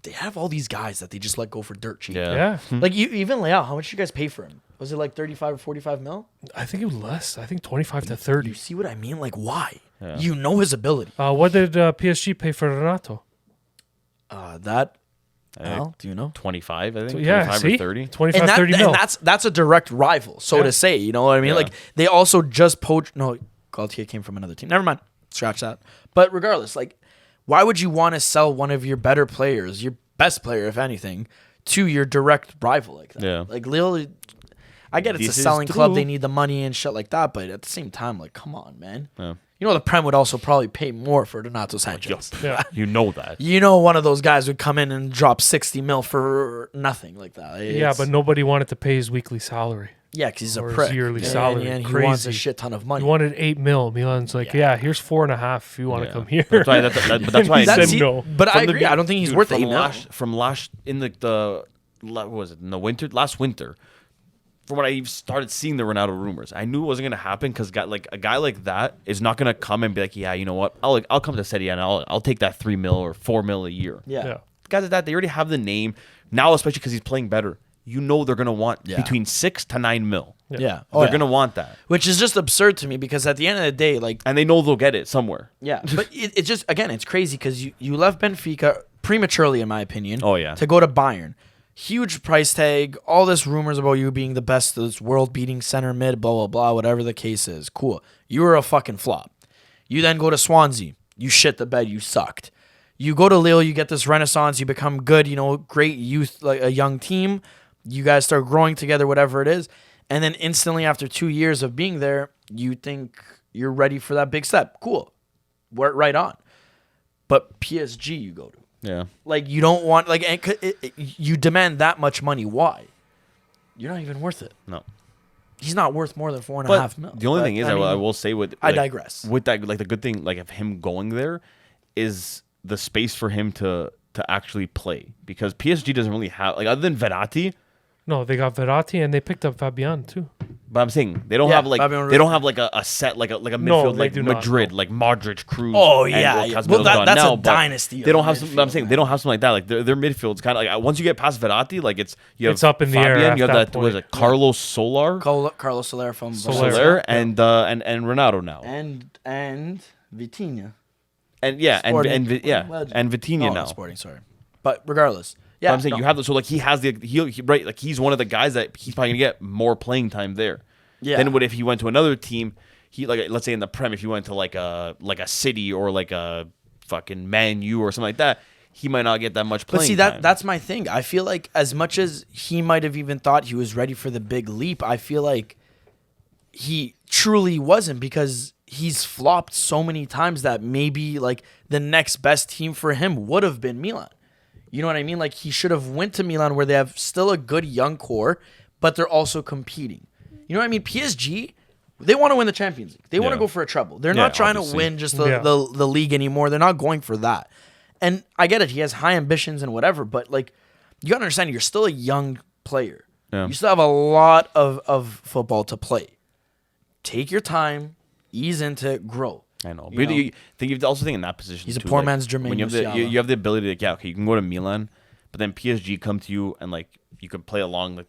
they have all these guys that they just let go for dirt cheap. yeah. Yeah, Like even Leao, how much did you guys pay for him? Was it like 35 or 45 mil? I think it was less. I think 25 to You 30. see what I mean? Like why? You know his ability. What did PSG pay for Renato? Well, do you know? 25, I think. Yeah, 25 see? or 30. 25, And, 30 mil. that's a direct rival, so Yeah. to say. You know what I mean? Yeah. Like they also just poached. No, Gaultier came from another team. Never mind. Scratch that. But regardless, like, why would you want to sell one of your better players, your best player, if anything, to your direct rival like that? Yeah. Like Lille, I get it's This a is selling club. true. They need the money and shit like that. But at the same time, like, come on, man. Yeah. You know the Prem would also probably pay more for Donato Sanchez. Yeah. You know that. You know one of those guys would come in and drop 60 mil for nothing like that. Yeah, but nobody wanted to pay his weekly salary. Yeah, because he's a Or his prick. yearly And- salary. And he wants a Crazy. shit ton of He money. wanted 8 mil. Milan's like, yeah, here's 4.5 if you want to Yeah. come here. But that's why I He said said no. But I From the agree. be- I don't think he's dude, worth from 8 mil. from last in what was it in the winter last winter. From when I started seeing the Ronaldo rumors, I knew it wasn't gonna happen because a guy like that is not gonna come and be like, yeah, you know what, I'll come to Serie A and I'll take that 3 mil or 4 mil a year. Yeah. Yeah. Guys like that, they already have the name now, especially because he's playing better. You know they're gonna want Yeah. between 6 to 9 mil. Yeah. They're gonna want that, Which is just absurd to me because at the end of the day, like, and they know they'll get it somewhere. yeah. But it's just, again, it's crazy because you left Benfica prematurely, in my opinion. Oh, yeah. To go to Bayern. Huge price tag. All this rumors about you being the best, this world-beating center mid, blah, blah, blah, whatever the case is. Cool. You were a fucking flop. You then go to Swansea. You shit the bed. You sucked. You go to Lille. You get this renaissance. You become good. Great youth, like a young team. You guys start growing together, whatever it is. And then instantly after 2 years of being there, you think you're ready for that big step. Cool. Work right on. But PSG you go to. Yeah, Like, you don't want, like, you demand that much money. Why? You're not even worth it. no. He's not worth more than 4.5 But mil. the only But, thing is, I mean, will say with I digress. With that, like the good thing, like of him going there, is the space for him to actually play because PSG doesn't really have like other than Verratti. No, they got Verratti and they picked up Fabian too. But I'm saying they don't Yeah, have like Fabian Ruiz. they don't have like a set like a No, midfield they like do not, Madrid no. like Modric, Cruz. Oh, and yeah, well, yeah. Casemiro's Well, gone that's a now, but dynasty They don't of have some. I'm midfield, saying man. they don't have something like that. Like their midfield's kind of like once you get past Verratti, like it's you have It's up in the air Fabian, at you have that that was point. it Carlos Solar, Carlos Soler from Soler. Soler, and Ronaldo now, and Vitinha. and yeah, Sporting. and Legend. and Vitinha No, now. not Sporting, sorry. But regardless, yeah, But I'm saying you have the so like he has the he right like he's one of the guys that he's probably gonna get more playing time there. Yeah. Then what if he went to another team? He like let's say in the Prem, if he went to like a City or like a fucking Man U or something like that, he might not get that much playing. But see, time. that's my thing. I feel like as much as he might have even thought he was ready for the big leap, I feel like he truly wasn't, because he's flopped so many times that maybe like the next best team for him would have been Milan. You know what I mean? Like he should have went to Milan where they have still a good young core, but they're also competing. You know what I mean? PSG, they want to win the Champions League. They want to Yeah. go for a treble. They're Yeah, not trying obviously. to win just Yeah. the league anymore. They're not going for that. And I get it. He has high ambitions and whatever, but like you gotta understand, you're still a young player. Yeah. You still have a lot of football to play. Take your time, ease into it, grow. I know. You But know? you think you've also think in that position. He's a too, poor like, man's Jermaine when you have the Musiala. you have the ability to okay, you can go to Milan, but then PSG come to you and like you can play along the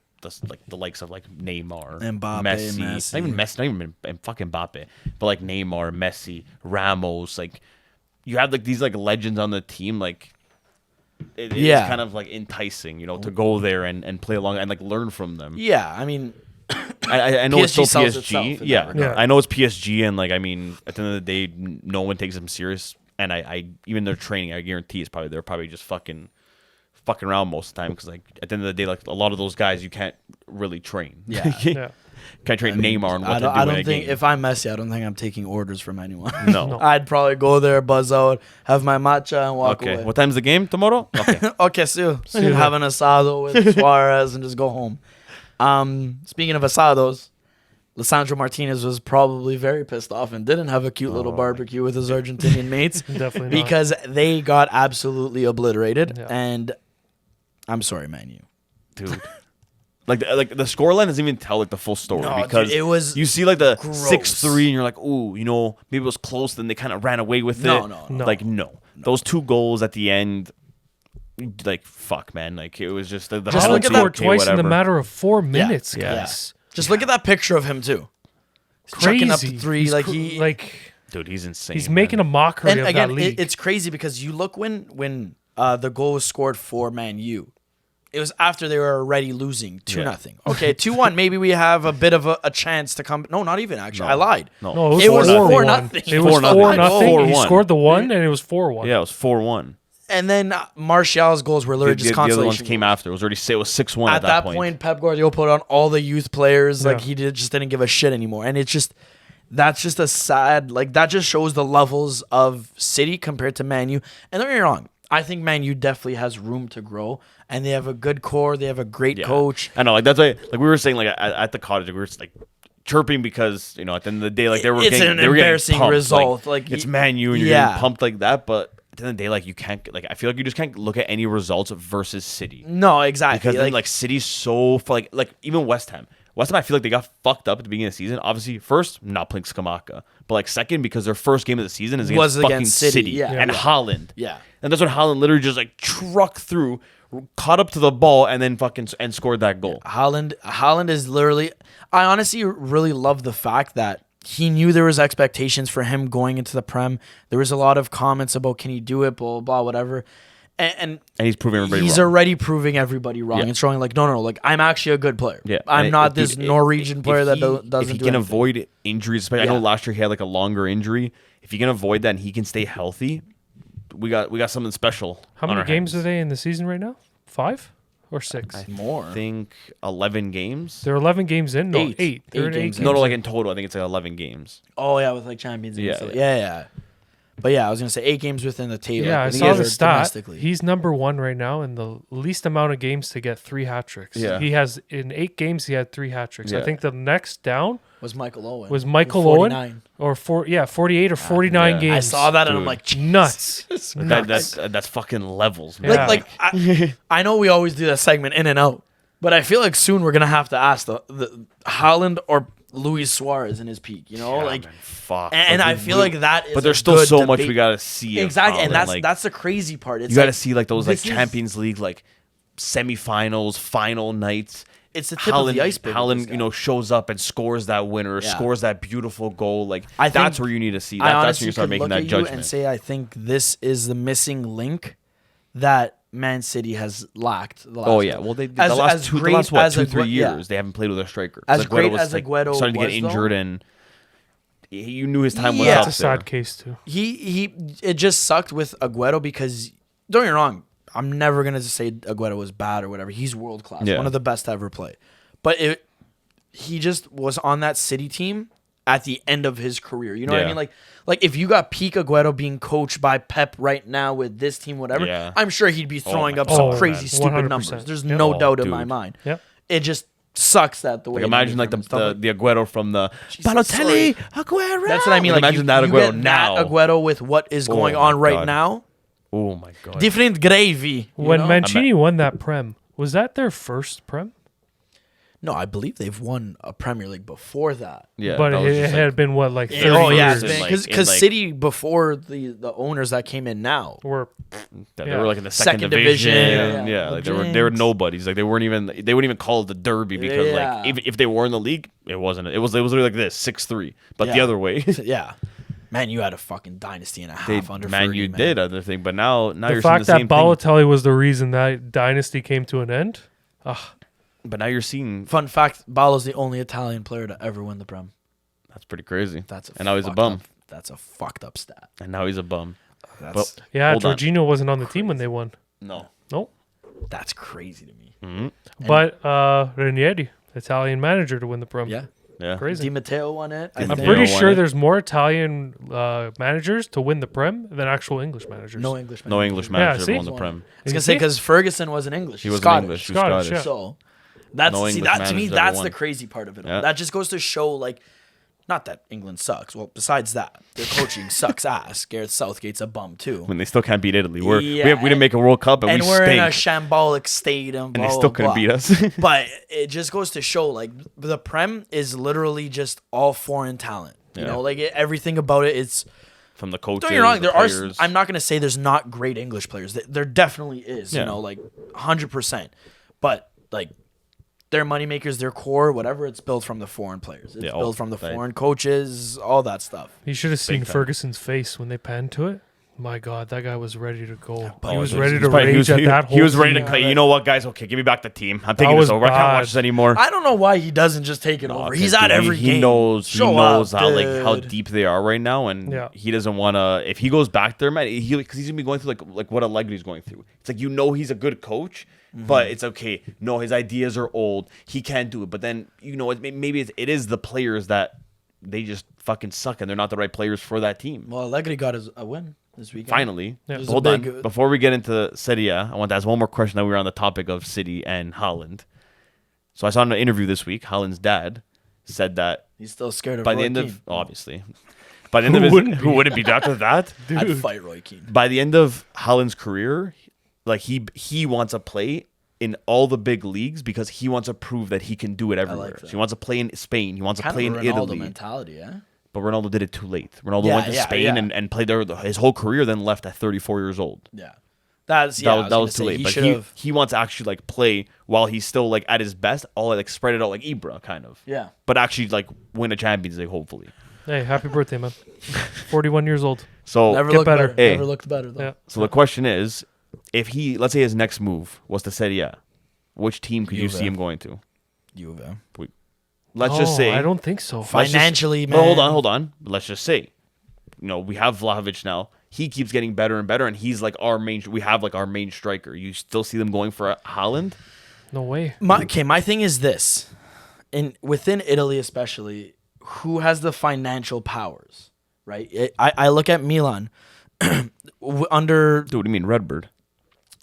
likes of like Neymar, Mbappe, Messi, Messi. not even Messi, not even fucking Mbappe, but like Neymar, Messi, Ramos, like you have like these like legends on the team, like it is Yeah. kind of like enticing, to go there and play along and like learn from them. Yeah, I mean, I know it's PSG still sells itself PSG. in Yeah, that regard. I know it's PSG, and like I mean, at the end of the day, no one takes them serious. And I even their training, I guarantee, they're probably just fucking around most of the time, because like at the end of the day, like a lot of those guys, you can't really train. Yeah. Yeah. Can't train Neymar on what to do I in don't a think game. if I'm Messi, I don't think I'm taking orders from anyone. No. I'd probably go there, buzz out, have my matcha, and walk Okay. away. What time's the game tomorrow? Okay. Okay, see you. you Have an asado with Suarez and just go home. Speaking of asados, Lisandro Martinez was probably very pissed off and didn't have a cute little barbecue with his Argentinian mates Definitely not. because they got absolutely obliterated. Yeah. And I'm sorry, man, you. Dude. Like the scoreline doesn't even tell like the full story, No, because dude, it was you see like the gross. 6-3 and you're like, ooh, maybe it was close, then they kind of ran away with No, it. no. Like no. Those 2 goals at the end, like fuck, man. Like it was just the Just look penalty, at that scored okay, twice in the whatever. matter of 4 minutes, Yeah. guys. Just look at that picture of him, too. He's Crazy. chucking up the 3. He's like, cr- he. like Dude, he's insane. he's making a mockery And of again, that league. it's crazy because you look when the goal was scored for Man U. It was after they were already losing 2-0. Okay, 2-1. Maybe we have a bit of a chance to come. No, not even actually. I lied. No. it was it was 4-1. 4-0. It was 4-0. 4-0. He 4-1. scored the 1 and it was 4-1. Yeah, it was 4-1. And then Martial's goals were literally The just other consolation. ones came after. It was already 6-1 At that point, Pep Guardiola put on all the youth players. Like Yeah. just didn't give a shit anymore. And it's just that's just a sad. Like that just shows the levels of City compared to Man U. And don't get me wrong. I think Man U definitely has room to grow, and they have a good core. They have a great coach. I know, like that's why, like we were saying, like at the cottage, we were just like chirping because at the end of the day, like they were It's getting, an they were getting embarrassing pumped. result. Like, it's Man U, and you're yeah. getting pumped like that. But at the end of the day, like you can't, like I feel like you just can't look at any results versus City, No, exactly. because then like City's so like even West Ham. West Ham, I feel like they got fucked up at the beginning of the season. Obviously, first, not playing Skamaka. But like second, because their first game of the season is against Was fucking against City, yeah. and Yeah. Haaland. Yeah. And that's when Haaland literally just like trucked through, caught up to the ball, and then fucking and scored that goal. Haaland is literally. I honestly really love the fact that he knew there was expectations for him going into the Prem. There was a lot of comments about can he do it, blah blah, whatever. And And he's proving everybody he's wrong. already proving everybody wrong Yeah. and showing like no, like I'm actually a good player. Yeah, I'm and not if- this if- Norwegian if player that he- doesn't If he do can anything. avoid injuries, especially I Yeah. know last year he had like a longer injury. If he can avoid that and he can stay healthy, we got something special. How on many our games hands. are they in the season right now? 5 or 6? More. I think 11 games. They're 11 games in. No, 8. 8. They're 8 in 8 games games. No, like in total, I think it's like 11 games. Oh yeah, with like Champions League. Yeah, stuff. yeah. Yeah. But yeah, I was gonna say 8 games within the table. Yeah, I think saw these the are stat. domestically. He's number 1 right now in the least amount of games to get 3 hat tricks. Yeah. He has in 8 games he had 3 hat tricks. I Yeah. think the next down was Michael Owen. was Michael With Owen 49. or 48 or 49 yeah. games. I saw that and I'm Dude. like, Nuts. That's fucking levels, man. Yeah. like I know we always do that segment in and out, But I feel like soon we're gonna have to ask the Haaland or Luis Suarez in his peak. You know, Yeah, like, man, fuck. and I feel like that is. But there's a still good so much debate. we gotta see. of Exactly, and Haaland, that's the crazy part. It's you gotta like, see like those like this is- Champions League like semifinals, final nights. It's the tip of the iceberg. with this Haaland, guy. shows up and scores that winner, Yeah. scores that beautiful goal. Like I that's think- where you need to see. I That's when honestly you start could making look that at you judgment. and say I think this is the missing link that Man City has lacked. The last Oh yeah, couple- well they As- the last as two, the great last what as 2-3 Aguero- yeah. years they haven't played with a striker. As Aguero great was, as Aguero starting to get was, injured though- and you knew his time was Yeah. up. It's a there. sad case too. he it just sucked with Aguero because don't get me wrong, I'm never gonna say Aguero was bad or whatever. He's world class, Yeah. one of the best to ever play. But he just was on that City team at the end of his career. You know what I Yeah. mean? Like if you got peak Aguero being coached by Pep right now with this team, whatever, Yeah. I'm sure he'd be throwing my up some God. crazy, man. stupid 100%. numbers. There's Yep. no Oh, doubt in my dude. mind. Yep. It just sucks that the way. Like imagine they like do the, it and stuff the Aguero from the Jesus, Balotelli, Aguero. That's what I mean. Like imagine you, that you Aguero get now. that Aguero with what is going my on right God. now. Oh my god. Different gravy. you When know? Mancini won that Prem, was that their first Prem? No, I believe they've won a Premier League before that. Yeah, but that was it just, had been what, like 30 Oh yeah, years? because in, like- City before the owners that came in now. Or They yeah. were like in the second, Second division. division, Yeah, yeah. like they were Jinx. nobodies. Like they wouldn't even call it the derby because Yeah. like if they were in the league, it wasn't. It was literally like this 6-3, but the Yeah. other way. Yeah, man, you had a fucking dynasty and a They, half under man, 30, you man. did other thing, but now the you're seeing fact the that same thing. Balotelli was the reason that dynasty came to an end. But now you're seeing Fun fact: Balo's the only Italian player to ever win the Prem. that's pretty crazy. That's And now he's a fucked bum. up- that's a fucked up stat. And now he's a bum. That's Yeah, Hold on. Jorginho wasn't on the team when they won. No. Nope. that's crazy to me. Mm-hmm. But Ranieri, Italian manager to win the Prem. Yeah, Yeah. Crazy. Di Matteo won it. I Di I'm think. Matteo pretty won sure it. there's more Italian managers to win the Prem than actual English managers. No English. No man. English Yeah, manager see? won the Prem. I was gonna say because Ferguson wasn't English. He He's wasn't Scottish. English. He was Scottish, Scottish. yeah. So that's No see English that to me managers ever that's won. the crazy part of it all. Yeah. That just goes to show like not that England sucks. Well, besides that, their coaching sucks ass. Gareth Southgate's a bum too. When they still can't beat Italy. We Yeah, didn't make a World Cup and, And we we're in a stink. shambolic state and, And blah, they blah, still couldn't blah. beat us. But it just goes to show like the Prem is literally just all foreign talent. You Yeah. know, like everything about it is From the coaches, don't get me wrong, the there are players. I'm not going to say there's not great English players. There definitely is, Yeah. you know, like 100%. But like their moneymakers, their core, whatever, it's built from the foreign players. It's Yeah, built from the right. foreign coaches, all that stuff. You should have seen time. Ferguson's face when they panned to it. My God, that guy was ready to go. but He was he ready He's to probably- rage at that whole He was ready to team. play. You know what, guys? Okay, give me back the team. I'm taking was this over. I can't bad. watch this anymore. I don't know why he doesn't just take it over. He's Dude, at every he game. knows. Show he knows up, how how dude. deep they are right now, and Yeah. he doesn't want to. If he goes back there, man, because he's gonna be going through like what Allegri's going through. It's like he's a good coach, Mm-hmm. but it's okay. No, his ideas are old. He can't do it. But then maybe it is the players that they just fucking suck, and they're not the right players for that team. Well, Allegri got a win this weekend. Finally, Yeah. It was a hold big- on. Before we get into Serie A, I want to ask one more question. That we were on the topic of City and Haaland. So I saw in an interview this week, Haaland's dad said that He's still scared of by Roy the end Keane. of obviously, by the end of his who wouldn't be after that? I'd fight Roy Keane. By the end of Haaland's career, like he wants to play in all the big leagues because he wants to prove that he can do it everywhere. that. So he wants to play in Spain. He wants to Kind play of in a Ronaldo Italy. mentality, yeah. But Ronaldo did it too late. Ronaldo Yeah, went to yeah, Spain yeah. and played there his whole career, then left at 34 years old. Yeah. That That was too late. He But should have. he wants to actually like play while he's still like at his best, all like spread it out like Ibra kind of. Yeah. But actually like win a Champions League hopefully. Hey, happy birthday, man. 41 years old. So Never Get looked better. better. Hey. Never looked better though. Yeah. so the question is, if he let's say his next move was to Serie A, which team could you Juve. see him going to? Juve. Let's just say I don't think so. let's just- Financially, Well, man. hold on. Let's just say, we have Vlahovic now. He keeps getting better and better, and he's like our main. We have like our main striker. You still see them going for Haaland? No way. My thing is this, within Italy especially, who has the financial powers, right? I look at Milan under Dude, what do you mean Redbird?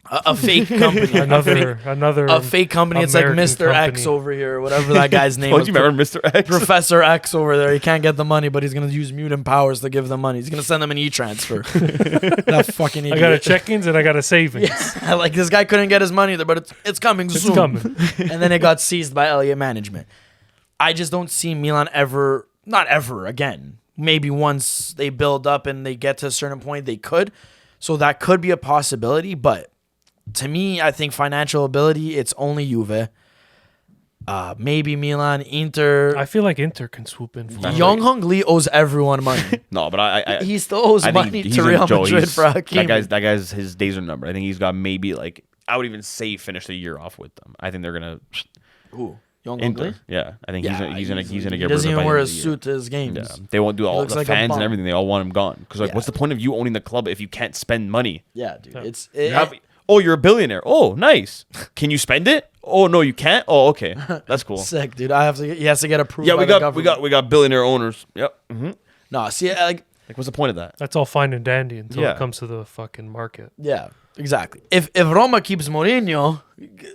a fake company. Another a fake company. It's like American Mr. X company. over here, or whatever that guy's name Oh, do was. you remember Mr. X? Professor X over there. He can't get the money, but he's gonna use mutant powers to give them money. He's gonna send them an e-transfer. That fucking idiot. I got a check-ins and I got a savings. Yeah, like this guy couldn't get his money there, but it's coming soon. It's coming. And then it got seized by Elliott management. I just don't see Milan ever, not ever again. Maybe once they build up and they get to a certain point, they could. So that could be a possibility, but to me, I think financial ability, it's only Juve. Maybe Milan, Inter. I feel like Inter can swoop in. For Young Hung Lee owes everyone money. No, but I He still owes I money think to Real Madrid for Hakimi. that guy's his days are numbered. I think he's got maybe like I would even say finish the year off with them. I think they're gonna Who? Young Hung Inter. Lee? Yeah, I think he's gonna He get rid of doesn't it even by wear the a end of the year. suit to his games. Yeah, they won't do all looks the like a fans bum. and everything. They all want him gone because like, Yeah. what's the point of you owning the club if you can't spend money? Yeah, dude. It's You're a billionaire. Oh, nice. Can you spend it? Oh no, you can't. Oh, okay, that's cool. sick, dude. He has to get approved. Yeah, by we the got government. billionaire owners. Yep. No, see, like, Like, what's the point of that? That's all fine and dandy until Yeah. it comes to the fucking market. yeah, exactly. If Roma keeps Mourinho,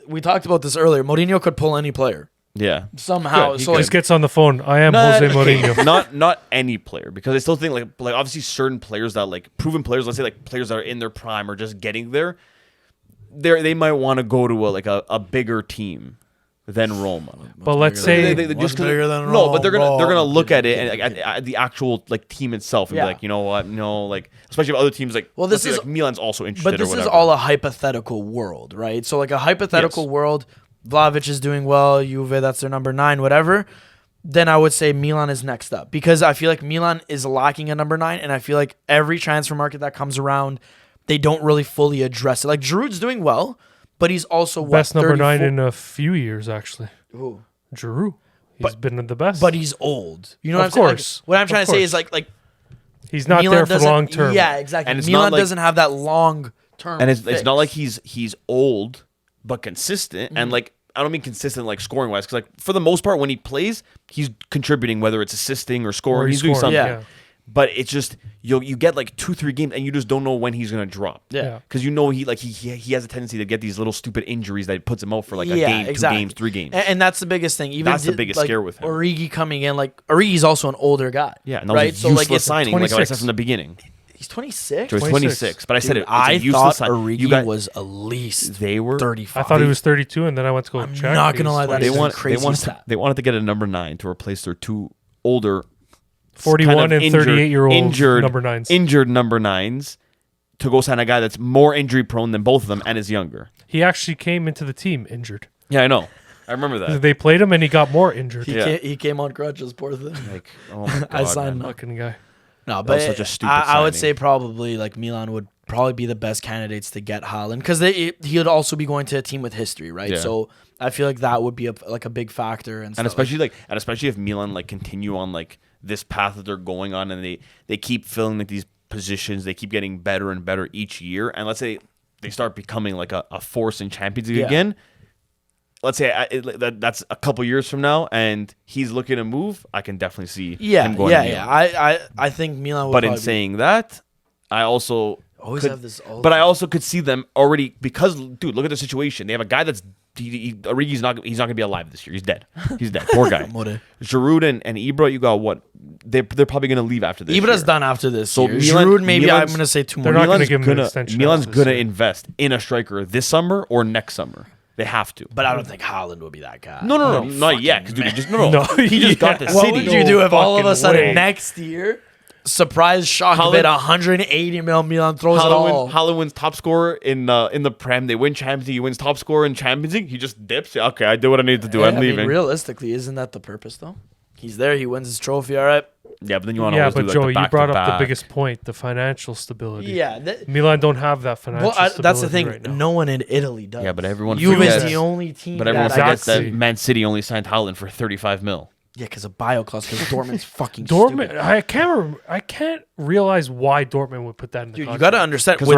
we talked about this earlier. Mourinho could pull any player Yeah. somehow. Good, he So could. Just gets on the phone. I am Jose Mourinho. not any player, because I still think like obviously certain players that like proven players, let's say like players that are in their prime or just getting there, they might want to go to a bigger team than Roma. But let's say They just bigger than no, but they're gonna Roma. look at it and like, at the actual like team itself and Yeah. be like, you know what, no, like especially if other teams like Well, let's this say, is- like Milan's also interested. But this or is whatever. all a hypothetical world, right? So like a hypothetical Yes. world, Vlahovic is doing well, Juve, that's their number 9, whatever. Then I would say Milan is next up because I feel like Milan is lacking a number 9, and I feel like every transfer market that comes around, they don't really fully address it. Like Giroud's doing well, but he's also best number 9 34 in a few years actually. Who? Giroud. He's been the best. But he's old. You know Of what I'm saying? Like, course. what I'm trying Of to say is course. like he's not Milan there for doesn't- long term. Yeah, exactly. And it's Milan not like- doesn't have that long term. and it's not like he's old but consistent Mm-hmm. and like I don't mean consistent like scoring wise because like for the most part when he plays he's contributing whether it's assisting or scoring, Or he's doing scoring, something. yeah. But it's just you get like 2-3 games and you just don't know when he's gonna drop. Yeah. Because you know he has a tendency to get these little stupid injuries that puts him out for like a Yeah, game, exactly. 2 games, 3 games. And that's the biggest thing. Even That's the biggest like, scare with him. Origi coming in, like Origi's also an older guy. Yeah, and that right. was a So useless like it's signing, like I 26. said from the beginning. He's 26. So he's 26. 26, but I said Dude, it's a I useless thought signing. Origi was at least They were 35. I thought he was 32, and then I went to go I'm check. not gonna lie, that They is a want crazy stat. they wanted to get a number 9 to replace their 2 older 41 kind of and 38-year-old number 9s. injured number 9s to go sign a guy that's more injury prone than both of them and is younger. He actually came into the team injured. Yeah, I know. I remember that. They played him, and he got more injured. Yeah. He came on crutches, poor thing. Like, oh my God, I signed man. him. Fucking guy. No, was but such a stupid I would signing. say probably like Milan would probably be the best candidates to get Haaland because he would also be going to a team with history, right? Yeah. So I feel like that would be a big factor and stuff. And especially if Milan like continue on like this path that they're going on and they keep filling like these positions, they keep getting better and better each year, and let's say they start becoming like a force in Champions League Yeah. again. Let's say that's a couple years from now, and he's looking to move. I can definitely see him going to Milan. I think Milan would But in probably saying that, I also always could, have this. but I also could see them already because, dude, look at the situation. They have a guy that's Origi's not gonna be alive this year. He's dead. He's dead. Poor guy. More. Giroud and Ibra, you got what? They're probably gonna leave after this. Ibra's year. done after this. So year. Milan- Giroud, maybe I'm Milan's- gonna say 2 They're more. not gonna Milan's give him an extension Milan's after this gonna year. invest in a striker this summer or next summer. They have to. But I don't think Haaland would be that guy. No, That'd be not yet. fucking Dude, he mad. just he just Yeah. got the What city. would you do if all of a fucking sudden way. next year, surprise shock Haaland- bid 180 mil, Milan throws it all? Haaland wins top scorer in the Prem. They win Champions League. He wins top scorer in Champions League. He just dips. Yeah, okay, I did what I needed to do. Yeah, I'm I mean, leaving. realistically, isn't that the purpose though? He's there. He wins his trophy. All right. Yeah, but then you want to Yeah, always but do like Joey, the you brought up the back-to-back. biggest point: the financial stability. Yeah. Milan don't have that financial Well, stability that's the thing. right now. No one in Italy does. Yeah, but everyone Juve is forgets- the only team. But everyone that forgets Exactly. that Man City only signed Haaland for 35 mil. Yeah, because of bio clause. Because Dortmund's fucking Dortmund, stupid. I can't realize why Dortmund would put that in the Dude, you contract. got to understand. Because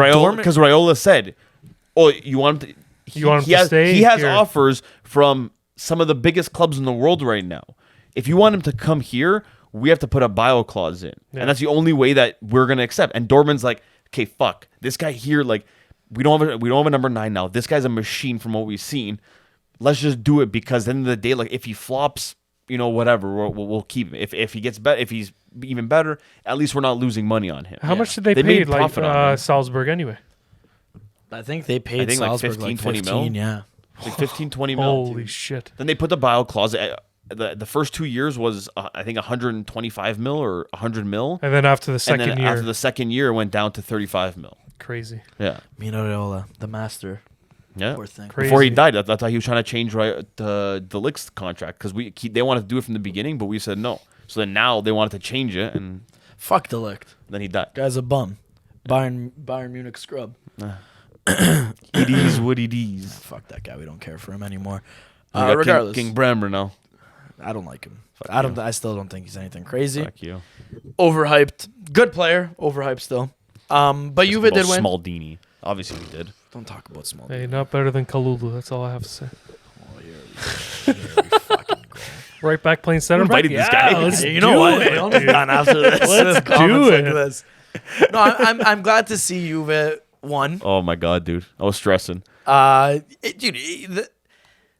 With Raiola said, "Oh, you want him to? You want him he to has, stay He has here." offers from some of the biggest clubs in the world right now. If you want him to come here, we have to put a bio clause in, Yeah. and that's the only way that we're gonna accept." And Dortmund's like, "Okay, fuck this guy here. Like, we don't have a number 9 now. This guy's a machine from what we've seen. Let's just do it because at the end of the day, like if he flops, whatever, we'll keep him. If he gets better, if he's even better, at least we're not losing money on him. How much did they pay made profit on him. Salzburg anyway? I think they paid like Salzburg 15, like 20 15, mil. yeah. Like 15, 20 mil. Holy shit. Then they put the buyout clause. The first 2 years was I think 125 mil or 100 mil. And then after the second year. After the second year, it went down to 35 mil. Crazy. Yeah. Mino Raiola, the master. Yeah. Poor thing. Crazy. Before he died, that's how he was trying to change the Lick's contract because they wanted to do it from the beginning, but we said no. So then now they wanted to change it, and Fuck Delict. then he died. Guy's a bum. Bayern Munich scrub. It is what it is. Fuck that guy. We don't care for him anymore. We got Regardless, King Bramber now. I don't like him. Fuck I still don't think he's anything crazy. Fuck you. Overhyped. Good player. Overhyped still. But Juve did win. Smaldini. Obviously, we did. Don't talk about small. Hey, not better than Kalulu. That's all I have to say. Oh, here we fucking go. Right back playing center back. invited this guy. Let's Hey, you do know what? it. I'm done after this. Let's Comments do like it. this. No, I'm glad to see Juve won. Oh my god, dude! I was stressing.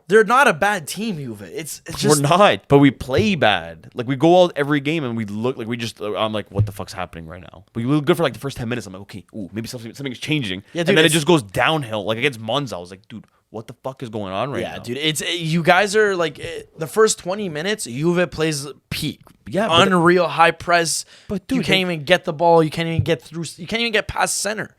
They're not a bad team, Juve. It's just We're not, but we play bad. Like we go out every game and we look like we just. I'm like, what the fuck's happening right now? We look good for like the first 10 minutes. I'm like, okay, maybe something's changing. Yeah, dude, and then it it's- just goes downhill. Like against Monza, I was like, dude, what the fuck is going on right now? Yeah, dude. It's you guys are like the first 20 minutes. Juve plays peak. Yeah, but- unreal high press. But, you dude, can't even get the ball. You can't even get through. You can't even get past center.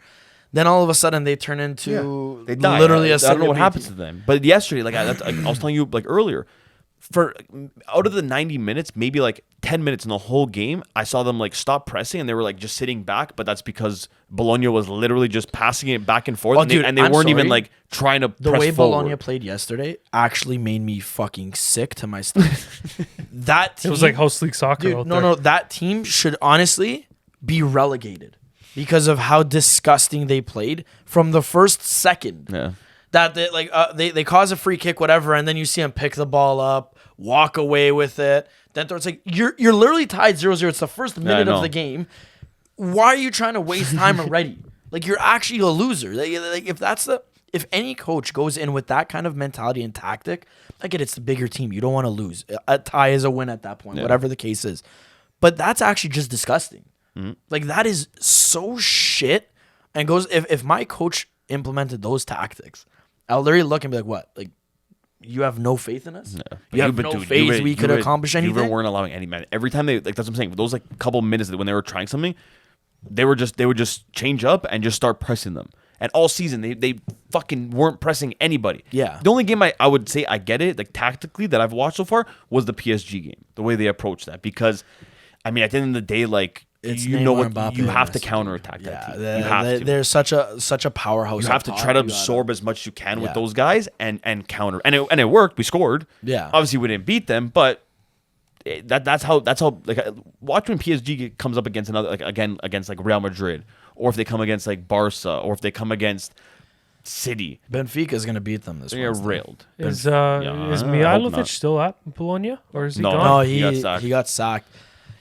Then all of a sudden they turn into They die. literally a I don't know what Serie B happens team. to them. But yesterday, like I was telling you like earlier, for out of the 90 minutes, maybe like 10 minutes in the whole game, I saw them like stop pressing and they were like just sitting back. But that's because Bologna was literally just passing it back and forth, Oh, and dude, they I'm weren't even sorry. like trying to The press way forward. Bologna played yesterday actually made me fucking sick to my stomach. That team, It was like house league soccer dude, out no, there. no, that team should honestly be relegated because of how disgusting they played from the first second. Yeah. That they cause a free kick, whatever, and then you see them pick the ball up, walk away with it. Then it's like you're literally tied 0-0. It's the first minute know. of the game. Why are you trying to waste time already? Like you're actually a loser. Like if any coach goes in with that kind of mentality and tactic, I get it's the bigger team. You don't want to lose. A tie is a win at that point, whatever the case is. But that's actually just disgusting. Like that is so shit. And goes if my coach implemented those tactics, I'll literally look and be like, "What? Like you have no faith in us? You have no faith we could accomplish anything?" You weren't allowing any man. Every time they that's what I'm saying. Those like couple minutes when they were trying something, they would just change up and just start pressing them. And all season they fucking weren't pressing anybody. Yeah. The only game I would say I get it like tactically that I've watched so far was the PSG game. The way they approached that because, I mean at the end of the day like. It's You know Neymar, what Mbappe, you have to Messi. counterattack Yeah, that team. You have to. they're such a powerhouse. You have up to top. try to You gotta- absorb as much as you can with Yeah. those guys and counter. And it worked. We scored. Yeah. Obviously, we didn't beat them, but that's how like watch when PSG comes up against another like again against like Real Madrid or if they come against like Barca or if they come against City, Benfica is gonna beat them this they're Wednesday. railed. Is I hope Mihailovic not. still at Bologna or is he No. gone? No, He he got sacked. got sacked.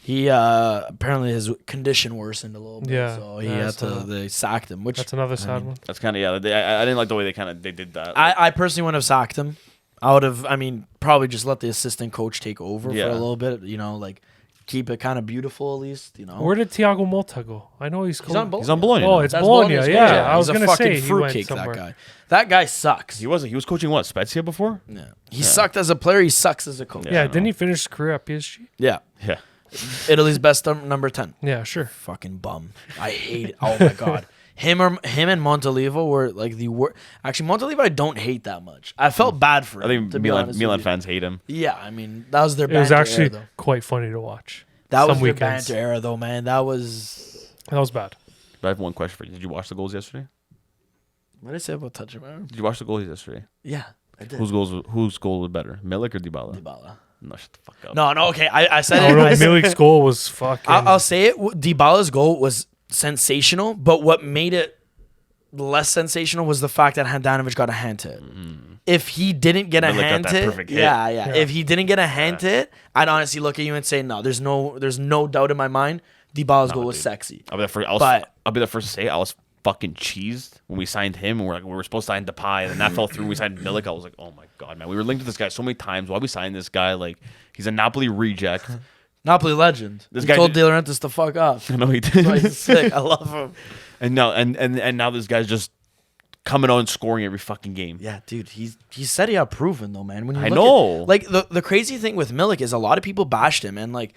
He apparently his condition worsened a little bit, Yeah, so he yeah, had so they sacked him. Which That's another sad one. That's kind of I didn't like the way they did that. I personally wouldn't have sacked him. I would have. I mean, probably just let the assistant coach take over for Yeah. a little bit. You know, like keep it kind of beautiful at least. You know, Where did Thiago Malta go? I know he's he's on Bologna. He's on Bologna. Oh, now. it's That's Bologna. Bologna's Yeah, coach. I was He's a gonna fucking say he went fruitcake. somewhere. That guy. That guy sucks. He was coaching what Spezia before. Yeah. He sucked as a player. He sucks as a coach. Yeah, I didn't know. he finish his career at PSG? Yeah. Yeah. Italy's best number 10. Yeah, sure. Fucking bum. I hate it. Oh my god. Him and Montalivo were like the worst. Actually, Montalivo I don't hate that much. I felt bad for him. I think to be honest Milan with you. fans hate him. Yeah, I mean that was their. It was banter actually era, though. quite funny to watch. That was some their weekends. banter era, though, man. That was. That was bad. But I have one question for you. Did you watch the goals yesterday? What did I say about touching my arm? Did you watch the goals yesterday? Yeah, I did. Whose goal was better, Milik or Dybala? Dybala? No, shut the fuck up. No, okay. I said Oh it. no, I said- Milik's goal was fucking. I'll say it. Dybala's goal was sensational, but what made it less sensational was the fact that Handanovic got a hand hit. If he didn't get a Milik got hand that hit, perfect hit. yeah. If he didn't get a hand hit, I'd honestly look at you and say, no, there's no doubt in my mind. Dybala's goal was dude. sexy. I'll be the first. But- I'll be the first to say I was fucking cheesed when we signed him. And we were supposed to sign Depay, and then that fell through. We signed Milik. I was like, oh my god, man. We were linked to this guy so many times. Why we signed this guy? Like, he's a Napoli reject. Napoli legend. This He guy told did- De Laurentiis to fuck off. I know he That's why did. he's sick. I love him. And now this guy's just coming out and scoring every fucking game. Yeah, dude, he's said he outproven though, man. When you I look know. at, like the crazy thing with Milik is a lot of people bashed him, and like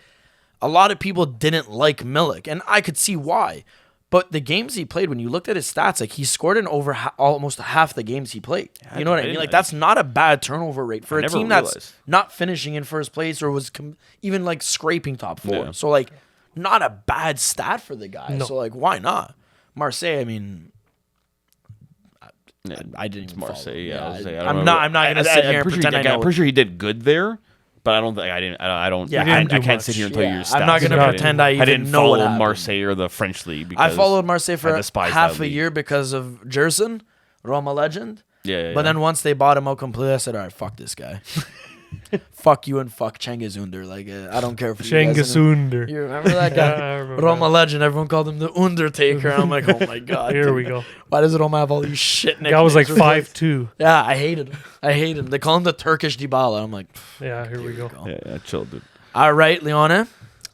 a lot of people didn't like Milik, and I could see why. But the games he played, when you looked at his stats, like he scored in over almost half the games he played. You know what I mean? Like that's not a bad turnover rate for a never team realized. that's not finishing in first place or was even like scraping top 4. Yeah. So like, not a bad stat for the guy. No. So like, why not? Marseille, I mean. Yeah, I didn't even Marseille. follow. Yeah, I was saying, I don't I'm know. not gonna sit here and pretty pretend sure I he- know. I'm pretty sure he did good there, but I don't think I didn't. I don't. Yeah, I, he didn't I do can't much. sit here and tell you your Yeah, stats. I'm not gonna Not pretend I even- even didn't know what follow happened. Marseille or the French league. I Because followed Marseille for despise half that a league. year because of Jerson, Roma legend. Yeah, But then once they bought him out completely, I said, all right, fuck this guy. Fuck you and fuck Cengiz Under. Like, I don't care for you guys. Cengiz Under. You remember that guy? Yeah, I remember Roma that. legend. Everyone called him the Undertaker. I'm like, oh my god. Here dude. we go. Why does Roma have all these shit nicknames? Guy was like for this? 5'2". Yeah, I hated him. They call him the Turkish Dybala. I'm like, Yeah, here we go. yeah, chill, dude. all right, Leone.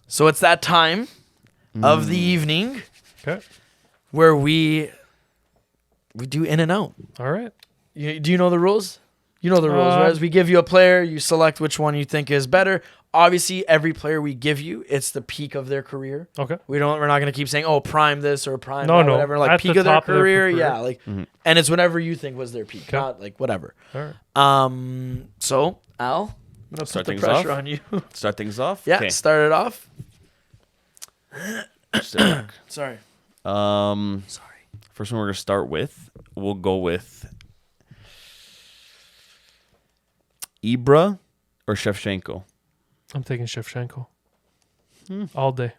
So it's that time of the evening Okay. where we do in and out. All right. Do you know the rules? You know the rules, Uh, right? As we give you a player, you select which one you think is better. Obviously, every player we give you, it's the peak of their career. Okay. We're not gonna keep saying, "Oh, prime this or prime No, that," no. whatever. Like At peak the of their top of their career, career. yeah. Like, and it's whatever you think was their peak, Okay. not like whatever. All right. So Al, I'm gonna Start put the things pressure off? on you. Start things off. Yeah, Okay. start it off. Sit back. Sorry. Sorry. First one we're gonna start with. We'll go with Ibra or Shevchenko. I'm taking Shevchenko. All day.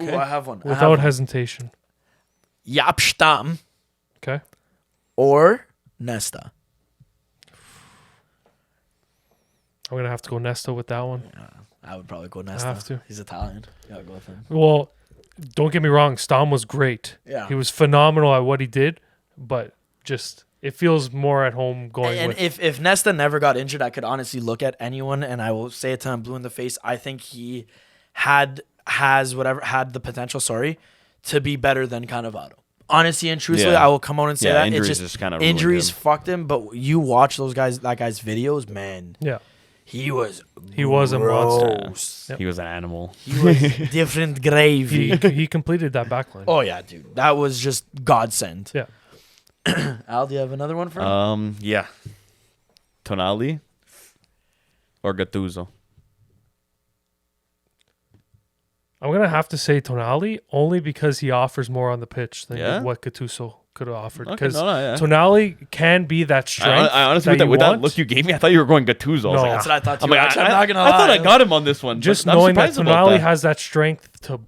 Ooh, I have one. Without hesitation. Jaap Stam Okay. or Nesta. I'm going to have to go Nesta with that one. I would probably go Nesta. have to. He's Italian. Gotta go with him. Well, don't get me wrong. Stam was great. Yeah. He was phenomenal at what he did, but just it feels more at home going And with. if Nesta never got injured, I could honestly look at anyone and I will say it till I'm blue in the face. I think he had the potential, to be better than Cannavaro. Honestly and truthfully, Yeah. I will come out and say Yeah, that. injuries It's just kinda ruined injuries him. fucked him, but you watch that guy's videos, man. Yeah. He was a monster. gross. Yep. He was an animal. He was different gravy. He completed that backline. Oh yeah, dude. That was just godsend. Yeah. Al, do you have another one for me? Yeah. Tonali or Gattuso. I'm going to have to say Tonali only because he offers more on the pitch than Yeah? what Gattuso could have offered. Okay, Because yeah. Tonali can be that strength. I honestly, that with you that want. look you gave me, I thought you were going Gattuso. I was No. like, That's what I thought too. I'm like, Actually, I'm not gonna I thought lie. I got him on this one. Just but I'm knowing that surprised about Tonali that. has that strength to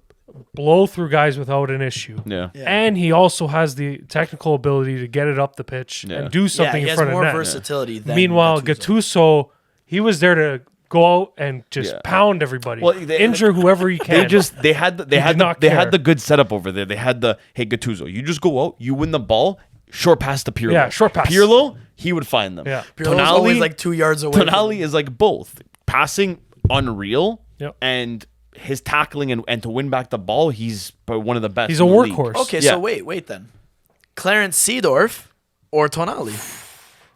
blow through guys without an issue. Yeah. Yeah. And he also has the technical ability to get it up the pitch Yeah. and do something he in has front more of net. versatility than Meanwhile, Gattuso, he was there to go out and just Yeah. pound everybody, Well, they- injure whoever he can. They had did not they care. had the good setup over there. They had the hey Gattuso, you just go out, you win the ball, short pass to Pirlo. Yeah, short pass. Pirlo, he would find them. Yeah. Pirlo's always like 2 yards away. Tonali is like both passing unreal Yep. and his tackling and to win back the ball, he's probably one of the best. He's a in the league. workhorse. Okay, Yeah. so wait then. Clarence Seedorf or Tonali?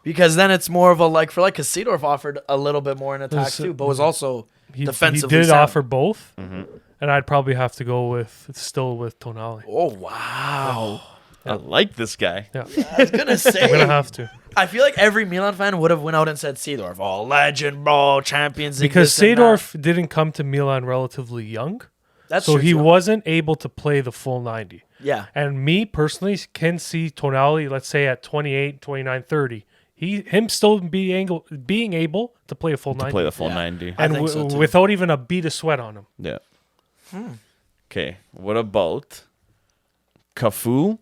Because then it's more of a like for like, because Seedorf offered a little bit more in attack So- too, but was also he defensively did sound. offer both, Mm-hmm. and I'd probably have to go with Tonali. Oh wow! I like this guy. Yeah, I was gonna say. I'm gonna have to I feel like every Milan fan would have went out and said Seedorf, oh legend, bro, Champions League. because this and that. Seedorf didn't come to Milan relatively young, That's so true, he too. wasn't able to play the full 90. Yeah, And me personally can see Tonali, let's say at 28, 29, 30. Him still being able to play a full 90. Play the full Yeah. 90. I and think so, too. without even a bead of sweat on him. Yeah. Okay. What about Cafu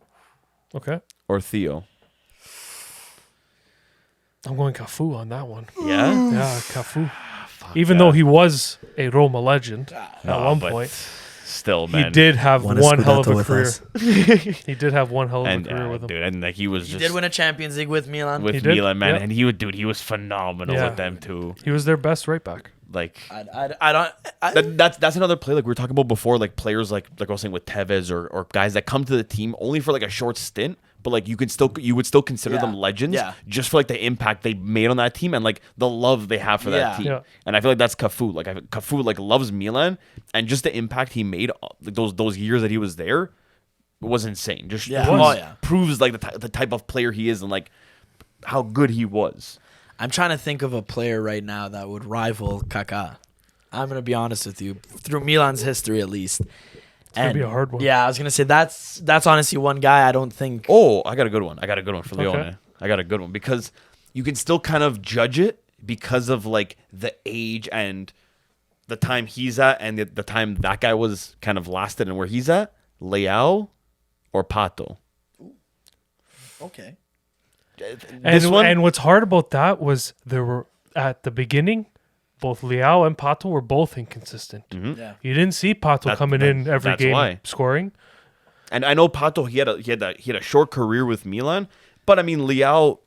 Okay. or Theo? I'm going Cafu on that one. Yeah. Yeah, Cafu. Even though he was a Roma legend at one but point. still, He man. did have Won a one hell of Scudetto a with career. us. He did have one hell of a And career with him. dude, and like he was He just did win a Champions League with Milan. with He did? Milan, man, Yeah. and he was phenomenal Yeah. with them too. He was their best right back. Like I don't. that's another play like we were talking about before, like players like I was saying with Tevez or guys that come to the team only for like a short stint, but like you would still consider Yeah. them legends Yeah. just for like the impact they made on that team and like the love they have for that Yeah. team. Yeah. And I feel like that's Cafu. Like Cafu like loves Milan, and just the impact he made like those years that he was there was insane. Just Yeah. proves, Oh, yeah. proves like the type of player he is and like how good he was. I'm trying to think of a player right now that would rival Kaká. I'm gonna be honest with you, through Milan's history at least. It's gonna be a hard one. Yeah, I was gonna say that's honestly one guy I don't think. Oh, I got a good one. For Leone. Okay. I got a good one because you can still kind of judge it because of like the age and the time he's at and the time that guy was kind of lasted and where he's at. Leao or Pato. Okay. And what's hard about that was there were at the beginning, both Leao and Pato were both inconsistent. Yeah. You didn't see Pato coming in every that's game why. scoring. And I know Pato he had a short career with Milan, but I mean Leao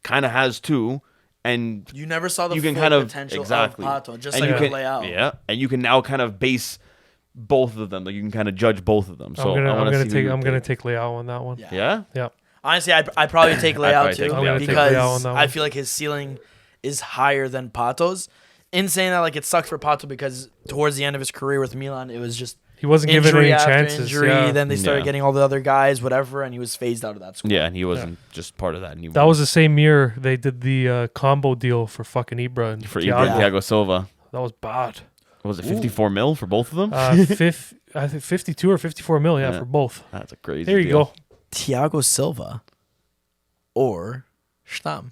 kind of has too. And You never saw the you can full kind of potential exactly of Pato, just and like you with can, Leao. Yeah, and you can now kind of base both of them. Like you can kind of judge both of them. So I'm I wanna see who you gonna pick. take Leao on that one. Yeah. Yeah. Yeah. Honestly, I'd probably take Leao probably too take Leao. I'm gonna take because Leao on that I one. feel like his ceiling is higher than Pato's. In saying that, like it sucked for Pato because towards the end of his career with Milan, it was just He wasn't given injury any after chances. injury. Yeah. Then they started Yeah. getting all the other guys, whatever, and he was phased out of that squad. Yeah, and he wasn't just part of that anymore. That was the same year they did the combo deal for fucking Ibra and for Thiago. Ibra, Thiago Silva. That was bad. Was it 54 mil for both of them? I think 52 or 54 mil, yeah, Yeah. for both. That's a crazy. There you deal. go. Thiago Silva or Stamm.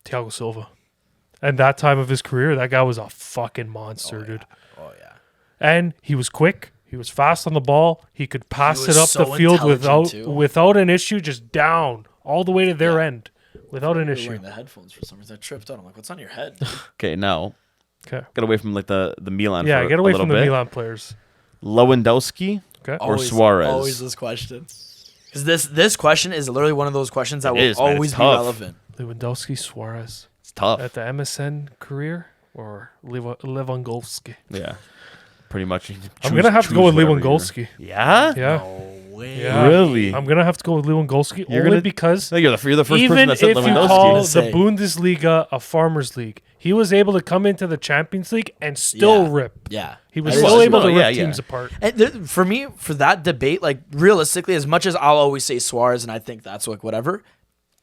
Thiago Silva. And that time of his career, that guy was a fucking monster, dude. Oh yeah. And he was quick. He was fast on the ball. He could pass was it up so the field intelligent, too. without an issue, just down all the way to their end without an You're issue. wearing the headphones for some reason. I tripped out. I'm like, what's on your head? Okay, now Okay. get away from like the Milan. Yeah, for get a away little from the bit. Milan players. Lewandowski Okay. or Suarez. Always this question. Because this question is literally one of those questions that It will is, man. It's always be tough. relevant. Lewandowski, Suarez. It's tough. At the MSN career or Lewandowski? Yeah, pretty much. I'm going to have to go with Lewandowski. Yeah. Yeah. No way. Yeah. Really? I'm going to have to go with Lewandowski You're only gonna- because No, you're the first person even that if said you Lewandowski. call gonna the say. Bundesliga a farmers league, he was able to come into the Champions League and still Yeah. rip. Yeah. He was That is still able true. to No, rip yeah, teams yeah. apart. And for me, for that debate, like realistically, as much as I'll always say Suarez, and I think that's like whatever,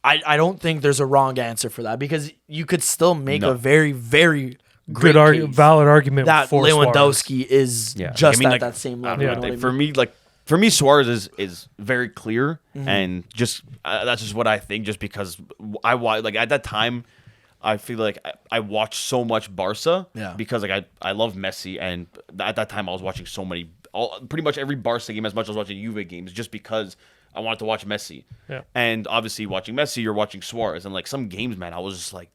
I don't think there's a wrong answer for that because you could still make No. a very, very Good great case valid argument that for Suarez. Lewandowski is Yeah. just I mean, at like, that same I level. don't you know, know what I mean? for me, Suarez is very clear, Mm-hmm. and just that's just what I think. Just because like at that time, I feel like I watched so much Barca, Yeah. because like I love Messi, and at that time I was watching so many, pretty much every Barca game as much as I was watching Juve games, just because I wanted to watch Messi. Yeah. And obviously watching Messi, you're watching Suarez, and like some games, man, I was just like.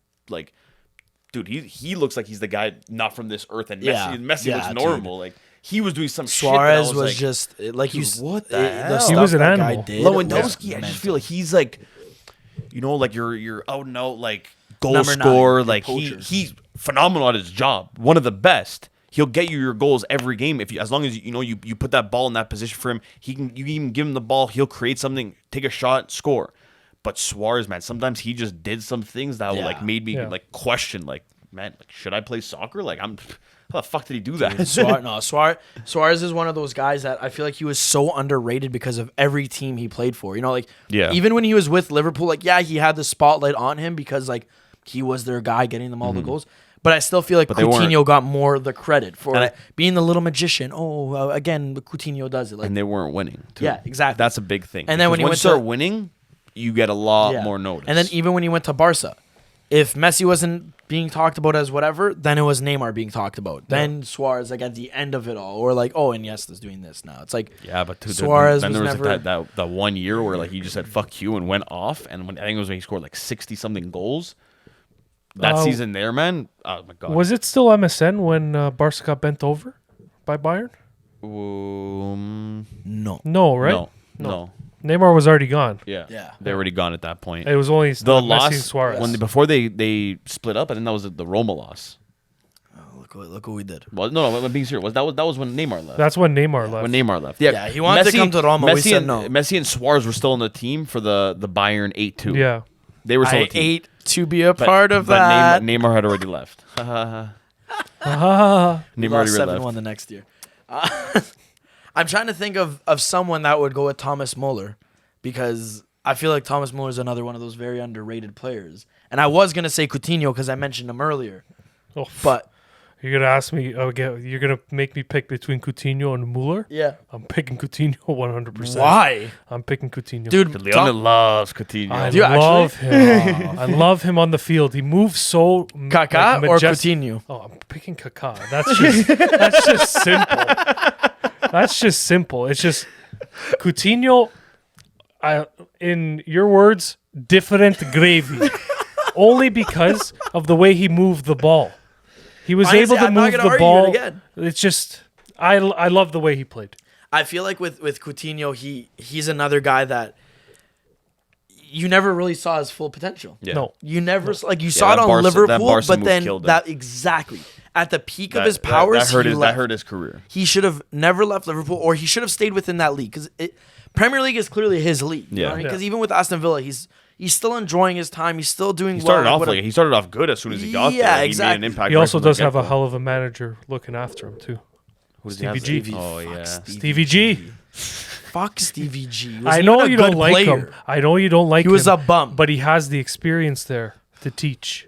Dude, he looks like he's the guy not from this earth, and Yeah. Messi Yeah, looks dude. normal. Like he was doing some Suarez shit that I was like, just like you. dude, what the the hell? stuff He was an that guy animal. did Lewandowski. was I just mental. feel like he's like, like your out and out like goal Number nine, scorer. your Like poacher. he's phenomenal at his job. One of the best. He'll get you your goals every game if you, as long as you put that ball in that position for him. You can even give him the ball. He'll create something, take a shot, score. But Suarez, man, sometimes he just did some things that like made me Yeah. like question, like, man, like, should I play soccer? Like how the fuck did he do that? Suarez is one of those guys that I feel like he was so underrated because of every team he played for. You know, like Yeah. even when he was with Liverpool, like he had the spotlight on him because like he was their guy getting them all the goals. But I still feel like they weren't- Coutinho got more the credit for And being the little magician. Oh, again, Coutinho does it. Like And they weren't winning. Too. Yeah, exactly. That's a big thing. And then when Because he once went you start to- winning, you get a lot Yeah. more notice. And then even when he went to Barca, if Messi wasn't being talked about as whatever, then it was Neymar being talked about. Then Suarez, like at the end of it all, or like, oh, Iniesta's doing this now. It's like, yeah, but dude, Suarez then was there was never- like that 1 year where like he just said fuck you and went off, and I think it was when he scored like 60 something goals. That season there, man. Oh my god. Was it still MSN when Barca got bent over by Bayern? No. No, right? No. Neymar was already gone. Yeah. Yeah. They're already gone at that point. It was only The Messi loss and Suarez. before they split up, I think that was the Roma loss. Look what we did. Well, no, I'm being serious. That was when Neymar left. That's when Neymar left. When Neymar left. Yeah, Yeah, he wanted to come to Roma. We said no. Messi and Suarez were still on the team for the Bayern 8-2. Yeah. They were still on I the team. ate to be a part of but that. Neymar had already left. We Neymar lost already 7-1 left. the next year. I'm trying to think of someone that would go with Thomas Muller because I feel like Thomas Muller is another one of those very underrated players. And I was going to say Coutinho because I mentioned him earlier. Oh, But, you're gonna ask me again. You're gonna make me pick between Coutinho and Muller. yeah. I'm picking Coutinho 100%. Why? I'm picking Coutinho. Dude, Leone loves Coutinho. I Do you love him. I love him on the field. He moves so Kaká or Coutinho? Oh, I'm picking Kaká. That's just simple. That's just simple. It's just Coutinho. In your words, different gravy. Only because of the way he moved the ball. He was Honestly, able to I'm not move gonna the argue ball. it again. It's just I love the way he played. I feel like with Coutinho, he's another guy that you never really saw his full potential. Yeah. No. You never like you saw it that on Barca- that Liverpool, Barca but move then killed him. that exactly at the peak of his powers, that he left. hurt his career. He should have never left Liverpool, or he should have stayed within that league because Premier League is clearly his league. Yeah. Because even with Aston Villa, he's still enjoying his time. He's still doing He started well. off he started off good as soon as he got Yeah, there. exactly. He made an impact. He right also from the does have a get-go. hell of a manager looking after him too. Who does he have? Stevie G. Oh Fuck yeah. Stevie G. Fuck Stevie G. He I wasn't know even a you don't good like player. him. I know you don't like him. He was a bum. but he has the experience there to teach.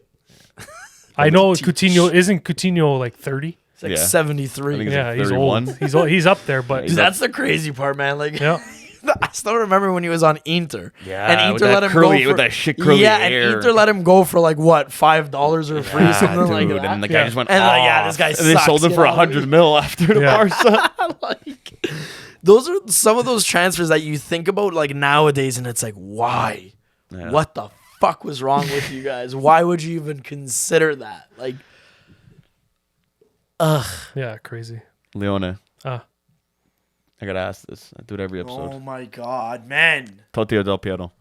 I know Coutinho isn't Coutinho like 30. It's like Yeah. 73. I think Yeah, he's 31. old. He's up there, but Dude, that's the crazy part, man. Like, yeah. I still remember when he was on Inter. Yeah, and with Inter that let him curly- go for, with that shit curly yeah, hair. and Inter let him go for like what, $5 or free, something like dude, that. and the guy Yeah. just went And like, yeah, off. this guy And they sucks, sold him get for out of here. $100 million after the Yeah. Barca. Like, those are some of those transfers that you think about like nowadays, and it's like, why? Yeah. What the fuck was wrong with you guys? Why would you even consider that? Like, Yeah, crazy. Leone, Ah, I gotta ask this. I do it every episode. oh my god, man. Totti or Del Piero?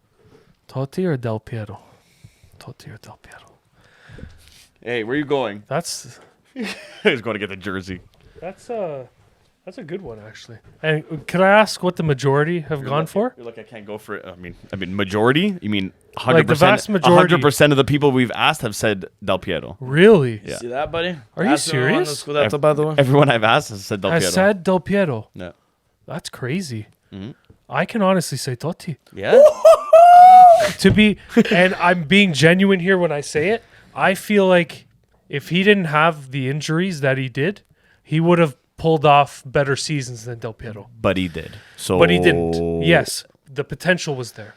Totti or Del Piero? Totti or Del Piero? Hey, where are you going? That's He's going to get the jersey. that's a good one actually. And could I ask what the majority have gone for? You're like, I can't go for it. I mean, majority? You mean 100%? Like the vast majority. 100% of the people we've asked have said Del Piero. Really? Yeah. See that, buddy? Are you serious? By the way. Everyone I've asked has said Del I Piero. said Del Piero. No. That's crazy. Mhm. I can honestly say Totti. Yeah? To be, and I'm being genuine here when I say it. I feel like if he didn't have the injuries that he did, he would have pulled off better seasons than Del Piero. But he did. So. But he didn't. Yes, the potential was there,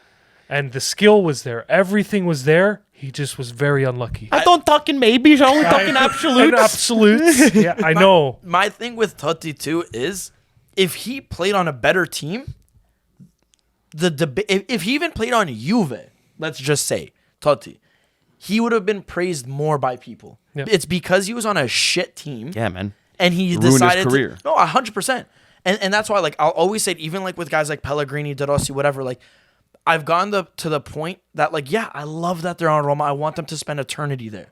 and the skill was there. Everything was there. He just was very unlucky. I don't talk in maybes. I only talk in absolutes. Absolutes. Yeah, I know. My thing with Totti too is if he played on a better team, the debate. If he even played on Juve, let's just say Totti, he would have been praised more by people. Yeah. It's because he was on a shit team. Yeah, man. And he Ruined his decided career. no, 100%. And that's why, like, I'll always say it, even like with guys like Pellegrini, De Rossi, whatever, like, I've gone to the point that, like, yeah, I love that they're on Roma. I want them to spend eternity there.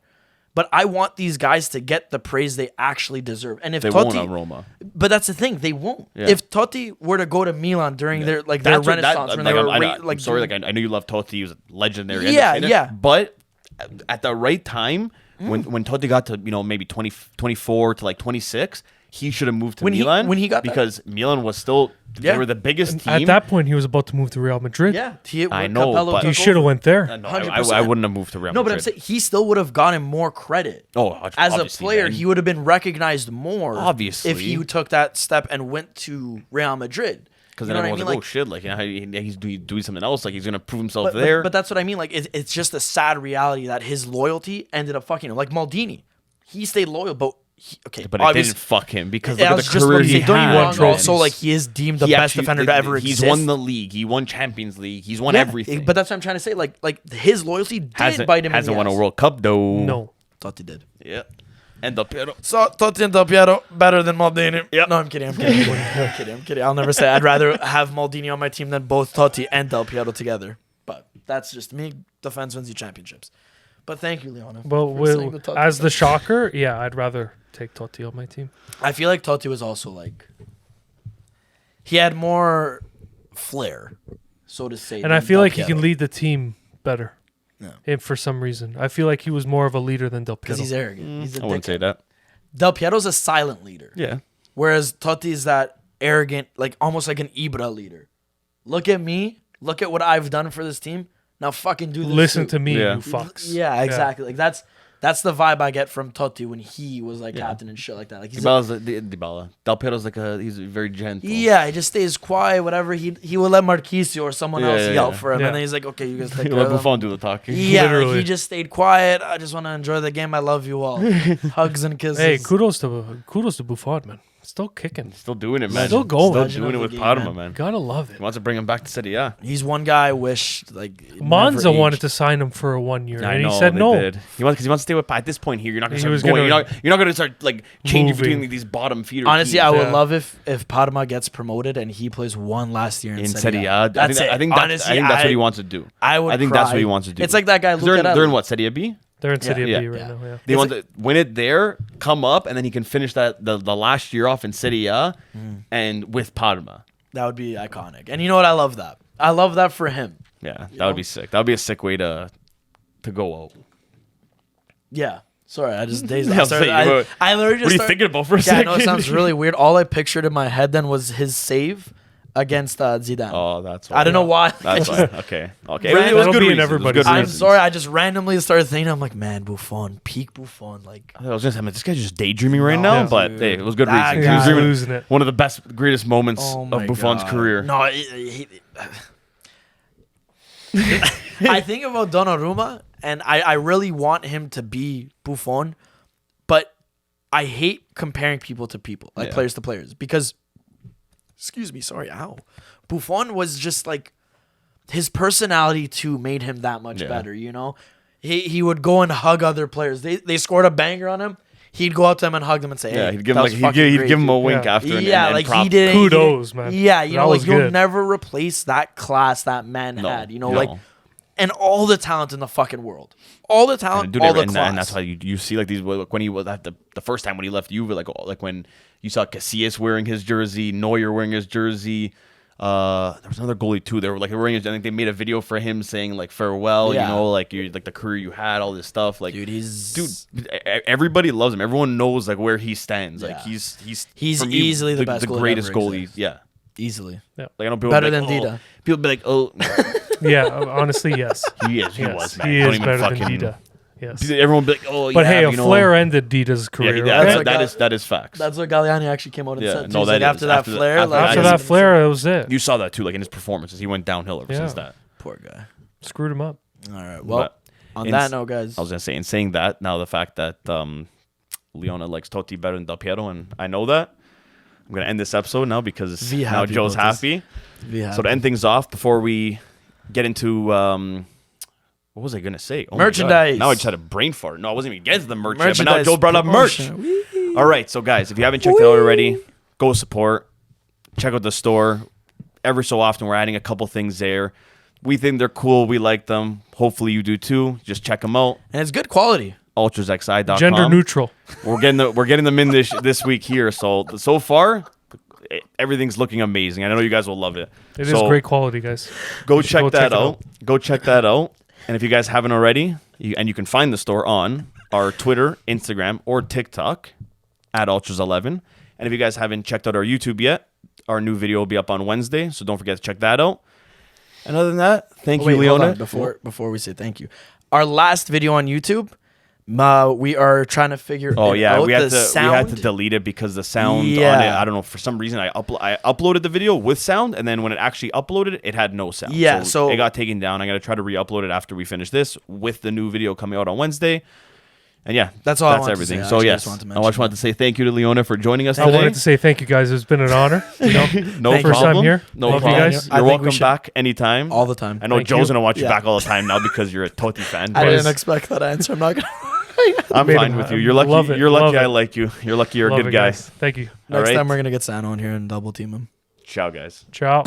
But I want these guys to get the praise they actually deserve. And if They Totti, won't on Roma. but that's the thing, they won't. Yeah. If Totti were to go to Milan during their like their That's what- renaissance, when they were I'm sorry, like I know you love Totti. He was legendary. Yeah, entertainer, yeah. But at the right time, when Totti got to maybe 20, 24 to like 26, he should have moved to Milan. when he got that- because Milan was still Yeah. they were the biggest team. At that point, he was about to move to Real Madrid. yeah, I know, but- You took should have over. went there. No, 100%. I wouldn't have moved to Real No, but Madrid. I'm saying he still would have gotten more credit. Oh, As a obviously, player, man. he would have been recognized more. Obviously. if he took that step and went to Real Madrid. Because You then know what I everyone's mean? like, oh shit, like he's doing something else. Like he's gonna prove himself But, there. but that's what I mean. Like it's just a sad reality that his loyalty ended up fucking him. Like Maldini, he stayed loyal, but But it obviously, didn't fuck him because I look was at the just career about to he say, don't had. you wrong. trophies. Also, like he is deemed the He best actually- defender to ever exist. He's won the league. He won Champions League. He's won Yeah, everything. But that's what I'm trying to say. Like his loyalty did bite him. Hasn't in the won a ass. World Cup though. No. Thought he did. Yeah. And Del Piero. So Totti and Del Piero better than Maldini. Yep. No, I'm kidding. I'm kidding. I'll never say. I'd rather have Maldini on my team than both Totti and Del Piero together. But that's just me. Defense wins you championships. But thank you, Leona. Well, for saying the Totti as the thing. shocker, yeah, I'd rather take Totti on my team. I feel like Totti was also like he had more flair, so to say. And I than feel Del like he Piero. can lead the team better. No. And for some reason, I feel like he was more of a leader than Del Piero. Because he's arrogant. He's a I wouldn't say dickhead. that. Del Piero's a silent leader. Yeah. Whereas Totti's that arrogant, like almost like an Ibra leader. Look at me. Look at what I've done for this team. Now fucking do this. Listen too. to me, Yeah. you fucks. Yeah, exactly. Like that's the vibe I get from Totti when he was like captain and shit like that. Like he's Dybala. Del Piero's he's very gentle. yeah, he just stays quiet. Whatever he will let Marquisio or someone else yell for him, Yeah. and then he's like, okay, you guys take He'll care let of them. Buffon do the talking. Yeah, like, Literally. he just stayed quiet. I just want to enjoy the game. I love you all. Hugs and kisses. Hey, kudos to Buffon, man. Still kicking. Still doing it, man. Still going. Still Legend doing it of with the game, Parma, man. man. Gotta love it. He wants to bring him back to Serie A. He's one guy I wish like Monza never wanted aged. to sign him for a 1 year, I and know, he said they no. did. He wants to stay with. At this point here, you're not going He to was start going. gonna- You're not going to start like changing Moving. between these bottom feeder. Honestly, teams. I would Yeah. love if Parma gets promoted and he plays one last year in Serie A. That's it. I think that's what he wants to do. I would. I think that's cry. what he wants to do. It's like that guy. They're Luca in what, Serie B? They're in City Yeah. B right Yeah. now. Yeah. They It's want to win it there, come up, and then he can finish that the last year off in Serie A and with Parma. That would be iconic. And you know what? I love that. I love that for him. Yeah, that would be sick. That would be a sick way to go out. Yeah. Sorry, I just dazed. Yeah, I, I'm started, saying, I literally just. What are you started- thinking about for a Yeah, second? I know it sounds really weird. All I pictured in my head then was his save against Zidane. Oh, that's why. I don't know why. That's why. Okay. Okay. Right, It was that'll good be in reasons. It was everybody's good I'm reasons. sorry. I just randomly started thinking. I'm like, man, Buffon, peak Buffon. Like, I was just saying, this guy's just daydreaming right No, now, but dude. hey, it was good That reasons. guy- He was He's doing losing it. one of the best, greatest moments oh my of Buffon's God. career. No, I think about Donnarumma, and I really want him to be Buffon, but I hate comparing people to people, like Yeah. players to players, because, excuse me, sorry, ow. Buffon was just like, his personality too made him that much Yeah. better, you know? He would go and hug other players. They scored a banger on him. He'd go up to them and hug them and say, hey, Yeah, he'd give that him was he'd fucking give, he'd great, give him a dude." wink Yeah. after. And, Yeah, and like prop. he didn't. Kudos, he man. didn't, Yeah, you That know, like was you'll good. never replace that class that man No, had. You know, no. like, and all the talent in the fucking world, all the talent, Dude, all the and class. that's why you see like these like when he was at the first time when he left Juve, like when you saw Casillas wearing his jersey, Neuer wearing his jersey. There was another goalie too. They were wearing his. I think they made a video for him saying like farewell. Yeah. You know, like you like the career you had, all this stuff. Like Dude, he's everybody loves him. Everyone knows like where he stands. Like Yeah. he's for me, easily the best the goalie that greatest ever goalie. exists. Yeah. easily Like I know people better be than like, Dida. People be like, oh, Yeah, honestly, yes. he is. He Yes, was. Man. he Don't is even better fucking. than Dida. Yes. Everyone be like, oh, But yeah, hey, a you know, Flair ended Dita's Yeah, career. that- okay? That's that is facts. That's what Galliani actually came out and Yeah, said. Too. no, He's that like, is. after that After flare, after like, After that that Flair, that was it. You saw that too, like in his performances. He went downhill ever Yeah. since that. poor guy. Screwed him up. All right. Well, But on in- that note, guys, I was gonna say, in saying that, now the fact that Leona likes Totti better than Del Piero, and I know that, I'm gonna end this episode now because Be now happy Joe's about this. happy. be So happy. to end things off, before we get into what was I gonna say? Oh my God. Merchandise. Now I just had a brain fart. No, I wasn't even getting to the merch yet, but now Merchandise Joe brought up merch. promotion. Whee! All right, so guys, if you haven't checked it out already, go support. Check out the store. Every so often, we're adding a couple things there. We think they're cool. We like them. Hopefully, you do too. Just check them out. And it's good quality. ultrasxi.com. Gender neutral. We're getting them in this week here. So far, everything's looking amazing. I know you guys will love it. It is great quality, guys. Go You should check go that check it out. Go check that out. And if you guys haven't already, you can find the store on our Twitter, Instagram, or TikTok at Ultras11. And if you guys haven't checked out our YouTube yet, our new video will be up on Wednesday. So don't forget to check that out. And other than that, thank you, Hold Leona. on, before we say thank you, our last video on YouTube, we are trying to figure. Oh yeah, out we had the to sound. delete it because the sound on it. Yeah. I don't know, for some reason I uploaded the video with sound, and then when it actually uploaded, it had no sound. Yeah, so it got taken down. I got to try to re-upload it after we finish this with the new video coming out on Wednesday. And yeah, That's all I That's wanted to everything. say. So Actually, I yes, just wanted to I mention just wanted to say thank you to Leona for joining us I today. wanted to say thank you, guys. It's been an honor. You know, No Thank you. first problem. time here. No Love you problem. guys. I You're think we welcome should- back anytime. all the time. I know Thank Joe's you. gonna watch you Yeah. back all the time now because you're a Totti fan. I but- didn't expect that answer. I'm not gonna. I'm Made fine him- with you. You're lucky. love it, You're lucky. love I it. like you. You're lucky. You're a Love good it, guy. guys. Thank you. All Next right. time we're gonna get Sano in here and double team him. Ciao, guys. Ciao.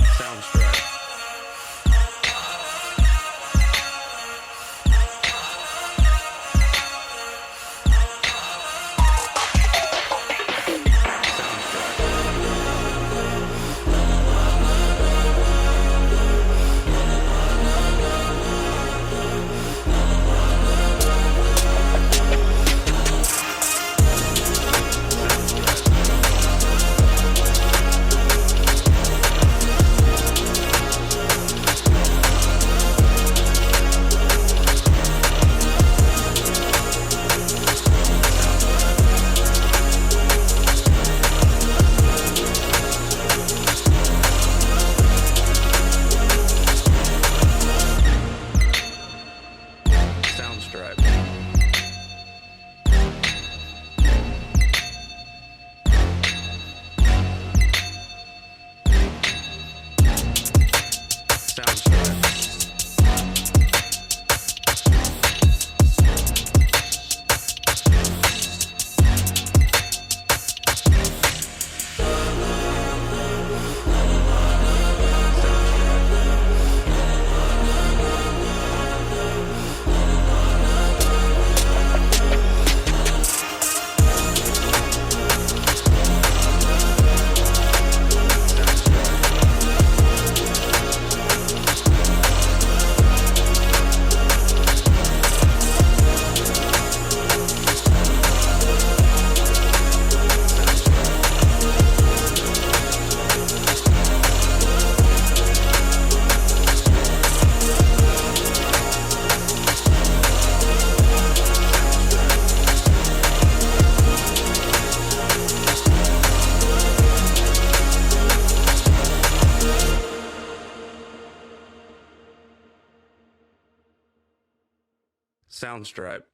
Soundstripe.